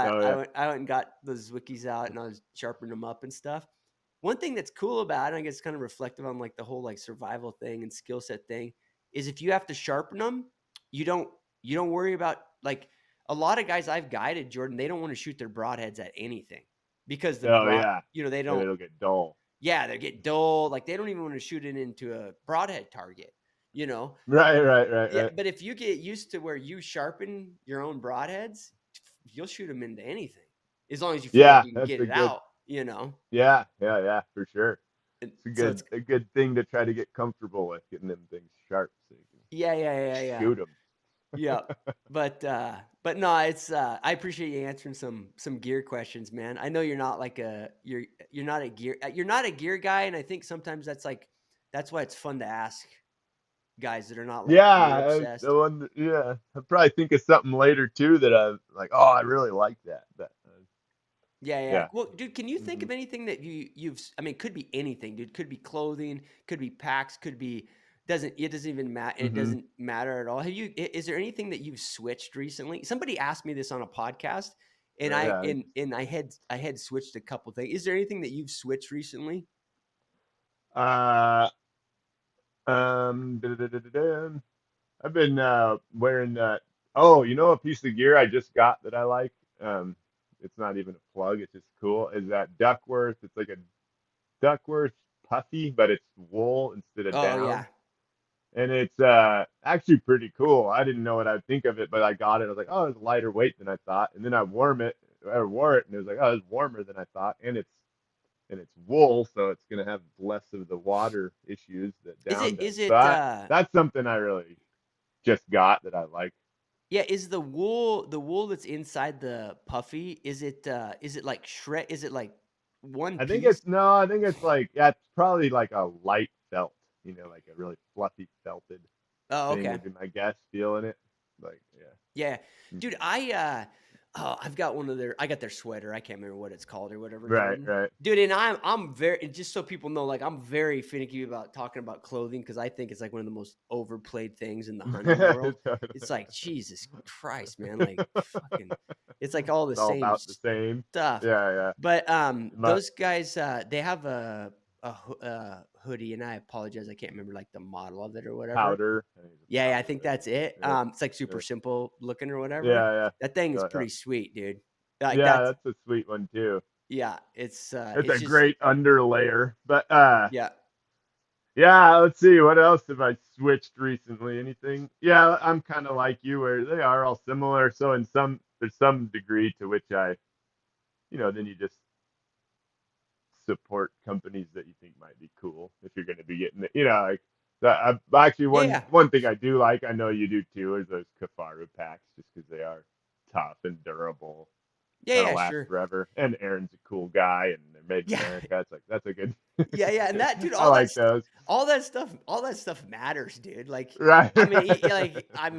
Oh yeah. I went and got those wikis out, and I was sharpening them up and stuff. One thing that's cool about it, I guess, kind of reflective on like the whole like survival thing and skill set thing, is if you have to sharpen them, you don't you don't worry about like a lot of guys I've guided, Jordan. They don't want to shoot their broadheads at anything because Oh yeah. they Yeah, don't it'll get dull. yeah, they get dull. Like they don't even want to shoot it into a broadhead target, you know? Right, right, right, Yeah. right. But if you get used to where you sharpen your own broadheads, you'll shoot them into anything as long as you feel like Yeah, you can that's get a it good. out. Yeah, yeah, yeah, for sure. And It's so it's, a good thing to try to get comfortable with getting them things sharp so you can yeah, yeah, yeah, yeah. shoot them. Yeah. But no, it's, I appreciate you answering some gear questions, man. I know you're not like you're not a gear guy. And I think sometimes that's why it's fun to ask guys that are not like gear Yeah, obsessed. yeah. I'll probably think of something later too that I like. Oh, I really like that. Yeah, yeah. Yeah. Well, dude, can you think Hmm. of anything that I mean, it could be anything, dude. Could be clothing, could be packs, could be it doesn't even matter. It Hmm. doesn't matter at all. Is there anything that you've switched recently? Somebody asked me this on a podcast, and Yeah, interesting. I had switched a couple things. Is there anything that you've switched recently? Uh, da-da-da-da-da. I've been wearing that. Oh, you know, a piece of gear I just got that I like. Um, it's not even a plug. It's just cool. Is that Duckworth? It's like a Duckworth puffy, but it's wool instead of Oh down. yeah. And it's actually pretty cool. I didn't know what I'd think of it, but I got it. I was like, oh, it's lighter weight than I thought. And then I wore it, and it was like, oh, it's warmer than I thought. And it's wool, so it's gonna have less of the water issues that down does. Is So it that's something I really just got that I like. yeah, is the wool that's inside the puffy, is it like shred is it like one I think piece? it's no, I think it's like yeah, it's probably like a light felt, like a really fluffy felted Oh, thing okay. would be my guess. Feeling it, like Yeah. yeah. Dude, I've got I got their sweater. I can't remember what it's called or whatever, Right, Jordan. right. Dude, and I'm very and just so people know, like I'm very finicky about talking about clothing because I think it's like one of the most overplayed things in the hunting world. It's like, Jesus Christ, man. Like fucking it's like all the It's all same about the same. stuff. Yeah, yeah. But My those guys they have a hoodie, and I apologize, I can't remember like the model of it or whatever. powder. I think it's a Yeah, yeah, I powder think hoodie. that's it. Yep, It's like super yep. simple looking or whatever. Yeah, yeah. That thing is Yeah, yeah. pretty sweet, dude. Like Yeah, that's that's a sweet one too. yeah, It's it's a just great underlayer. But yeah. yeah, let's see. What else have I switched recently? Anything? Yeah, I'm kind of like you where they are all similar. So there's some degree to which then you just support companies that you think might be cool if you're going to be getting it. Like that. Actually, Yeah, one yeah. one thing I do like, I know you do too, is those Kafaru packs, just because they are tough and durable, Yeah, kind of yeah, last sure. forever. And Aaron's a cool guy, and they're made in Yeah. America. It's like that's a good. Yeah, yeah, and that dude, I like those. all that stuff matters, dude. Like, Right. I mean, I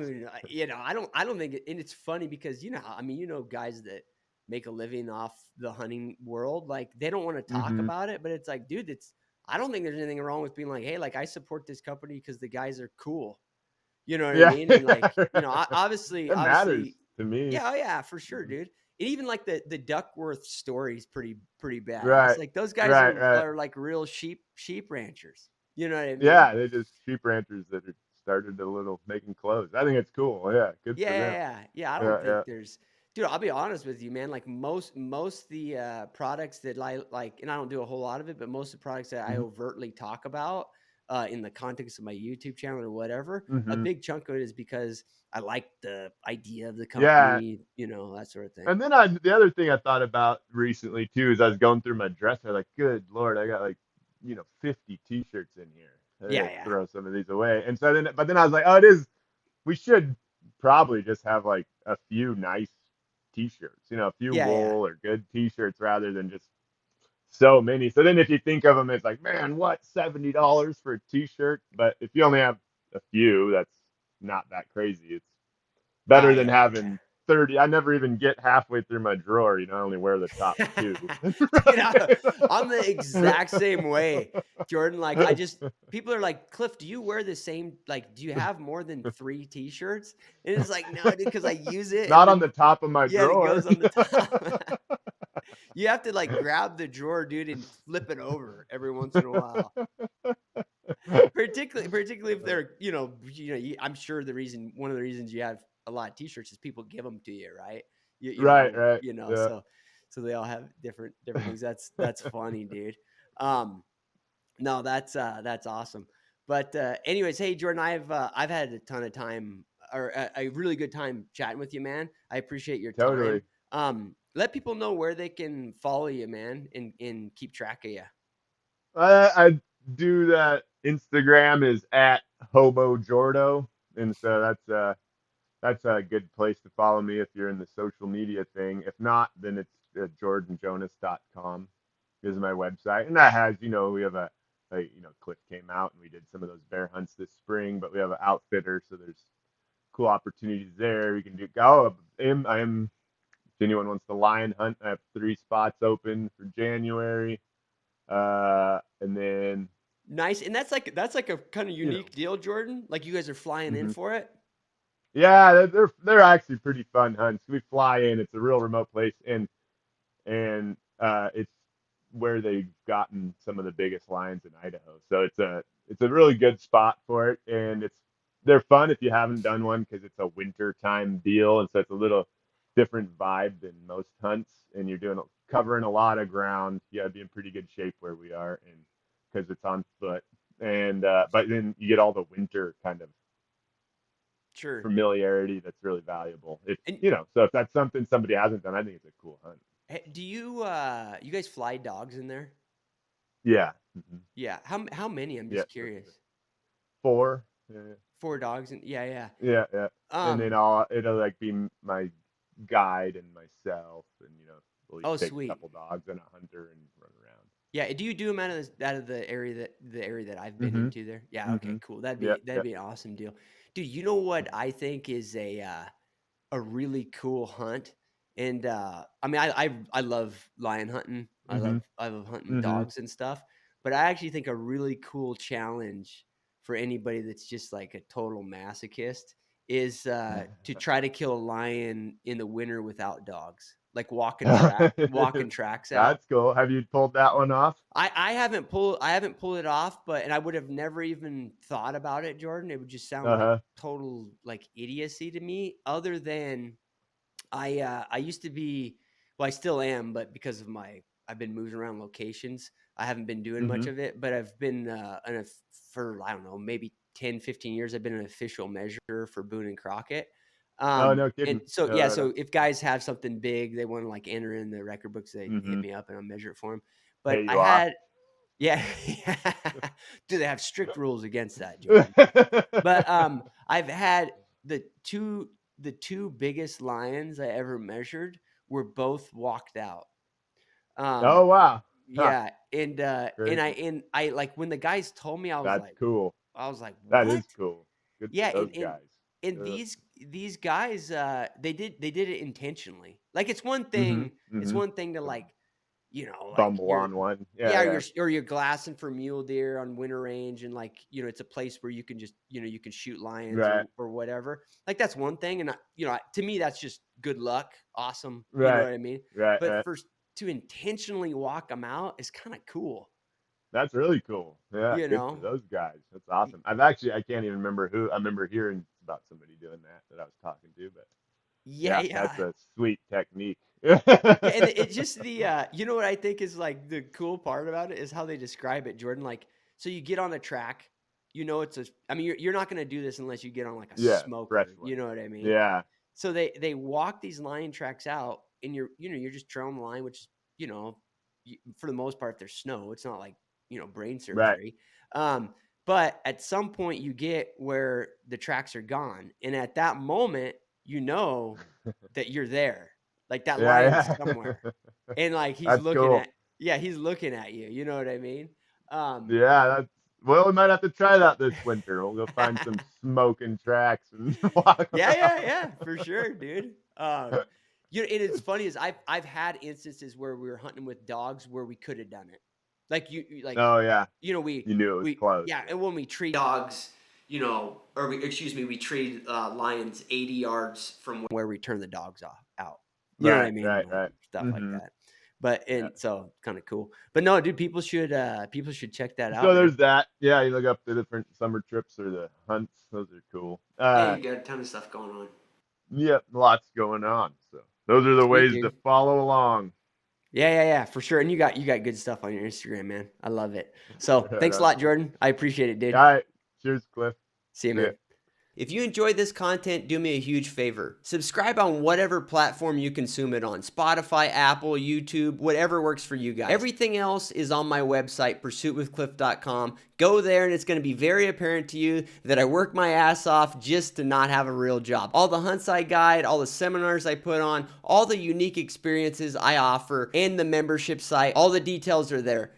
don't think and it's funny because I mean, guys that make a living off the hunting world, like they don't want to talk Hmm. about it, but it's like, dude, I don't think there's anything wrong with being like, hey, like I support this company because the guys are cool. You know what I Yeah. mean? And like, It matters obviously, to me. yeah, oh yeah, for sure, Hmm. dude. And even like the Duckworth story is pretty badass. Right. Like those guys Right. Right. are like real sheep ranchers. You know what I mean? Yeah, they just sheep ranchers that are started a little making clothes. I think it's cool. Yeah, good Yeah, for yeah, them. yeah. Yeah, I don't Yeah, think yeah. there's dude, I'll be honest with you, man. Like most the products that I like, and I don't do a whole lot of it, but most of the products that I Hmm. overtly talk about in the context of my YouTube channel or whatever, a Hmm. big chunk of it is because I like the idea of the Yeah, company, that sort of thing. and then the other thing I thought about recently too is I was going through my dresser, like, good Lord, I got like 50 t-shirts in here. I think Yeah, I'd yeah, throw some of these away. And so then, but then I was like, oh, it is. We should probably just have like a few nice t-shirts, a few yeah, yeah, wool or good t-shirts rather than just so many. So then if you think of them, it's like, man, what, $70 for a t-shirt? But if you only have a few, that's not that crazy. It's better than yeah, yeah. having 30. I never even get halfway through my drawer. I only wear the top two. Dude, I'm the exact same way, Jordan. Like, people are like, Cliff, do you wear the same, like, do you have more than 3 t-shirts? And it's like, no, dude, because I use it Not and on then, the top of my yeah, it drawer. goes on the top. You have to like grab the drawer, dude, and flip it over every once in a while. Particularly if they're, I'm sure one of the reasons you have a lot of t-shirts is people give them to you, right? Right, right. Yeah. So they all have different things. That's funny, dude. Um, no, that's awesome. But anyways, hey Jordan, I've had a ton of time or a really good time chatting with you, man. I appreciate your time. Totally. Let people know where they can follow you, man, and keep track of you. I do that. Instagram is at Hobo Jordo, and so that's a good place to follow me if you're in the social media thing. If not, then it's jordanjonas.com is my website, and that has we have Cliff came out and we did some of those bear hunts this spring, but we have an outfitter, so there's cool opportunities there. We can do. Oh, I am. If anyone wants to lion hunt, I have 3 spots open for January. And then Nice, and that's like a kind of you know, unique deal, Jordan. Like you guys are flying in mhm. for it. Yeah, they're actually pretty fun hunts. We fly in. It's a real remote place, and it's where they've gotten some of the biggest lions in Idaho. So it's a really good spot for it, and they're fun if you haven't done one because it's a winter time deal, and so it's a little different vibe than most hunts, and you're covering a lot of ground. You gotta be in pretty good shape where we are, and because it's on foot, and but then you get all the winter kind of Sure. familiarity that's really valuable. If And so if that's something somebody hasn't done, I think it's a cool hunt. do you guys fly dogs in there? Yeah. Hmm. Yeah. How many? I'm Yeah, just for curious. sure. 4. Yeah, 4 dogs and yeah, yeah. yeah, yeah. And then Um. it'll like be my guide and myself, and we'll each Oh, take a sweet. couple dogs and a hunter and run Yeah. Do you do them out of the area that I've been around. into there? Yeah. Hmm. Okay. Hmm. Cool. That'd Yeah, be that'd yeah. be an awesome deal, dude. You know what I think is a really cool hunt, and I mean I love lion hunting. Hmm. I love hunting Hmm. dogs and stuff. But I actually think a really cool challenge for anybody that's just like a total masochist is to try to kill a lion in the winter without dogs, like walking tracks out. That's cool. Have you pulled that one off? I haven't pulled it off, but and I would have never even thought about it, Jordan. It would just sound like Uh-huh. total like idiocy to me. Other than I used to be, well, I still am, but because of I've been moving around locations. I haven't been doing much Hmm. of it, but I've been for I don't know, maybe 10, 15 years. I've been an official measurer for Boone and Crockett. Oh, no And kidding. so Oh, yeah, right on. so if guys have something big they want to like enter in the record books, they hit Hmm. me up and I'll measure it for them. But Pay I you off. had, yeah, do they have strict rules against that, Jordan? But I've had the two the two biggest lions I ever measured were both walked out. Um, Oh, wow. Huh. yeah, Crazy. and I like when the guys told me, That's cool. I was like, That what? is cool. Good for Yeah, those guys. and Uh, these guys, they did it intentionally. Like mhm. it's Mhm. one thing to like, like Bumble you're, on one. Yeah, yeah, yeah. you're glassing for mule deer on winter range, and like it's a place where you can just you can shoot lions Right. or whatever. Like that's one thing, and to me that's just good luck, awesome. You know Right. what I mean? Right, But right. to intentionally walk them out is kind of cool. That's really cool. Yeah, You good for know? those guys. That's Y- awesome. I can't even remember who. I remember hearing about somebody doing that I was talking to, but Yeah, yeah, yeah. that's a sweet technique. Yeah, and it's just what I think is like the cool part about it is how they describe it, Jordan. Like, so you get on a track, I mean, you're not going to do this unless you get on like a Yeah, fresh smoker. one. You know what I mean? Yeah. So they walk these lion tracks out, and you're just trailing the line, which is, for the most part, there's snow. It's not like brain Right. surgery. But at some point you get where the tracks are gone. And at that moment, that you're there. Like that lion's Yeah, somewhere. yeah. And like he's That's looking cool. at he's looking at you. You know what I mean? Um Yeah, that's well, we might have to try that this winter. We'll go find some smoking tracks and walk Yeah, around. for sure, dude. And it's funny is I've had instances where we were hunting with dogs where we could have done it. Like like Oh yeah, we you knew it was close. yeah, and when we treat dogs, or we treat lions 80 yards from where we turn the dogs off out. You know what I Right, mean? right, Like right. stuff like Hmm. that. But Yeah. and so kind of cool. But no, dude, people should check that out, So man. there's that. Yeah, you look up the different summer trips or the hunts. Those are cool. Yeah, you got a ton of stuff going on. Yep, lots going on. So those are the Sweet, ways to dude. follow along. Yeah, for sure. And you got good stuff on your Instagram, man. I love it. So Right thanks a on. lot, Jordan. I appreciate it, All dude. right. Cheers, Cliff. See you, See ya. man. If you enjoyed this content, do me a huge favor. Subscribe on whatever platform you consume it on. Spotify, Apple, YouTube, whatever works for you guys. Everything else is on my website, pursuitwithcliff.com. Go there and it's going to be very apparent to you that I work my ass off just to not have a real job. All the hunts I guide, all the seminars I put on, all the unique experiences I offer, and the membership site, all the details are there.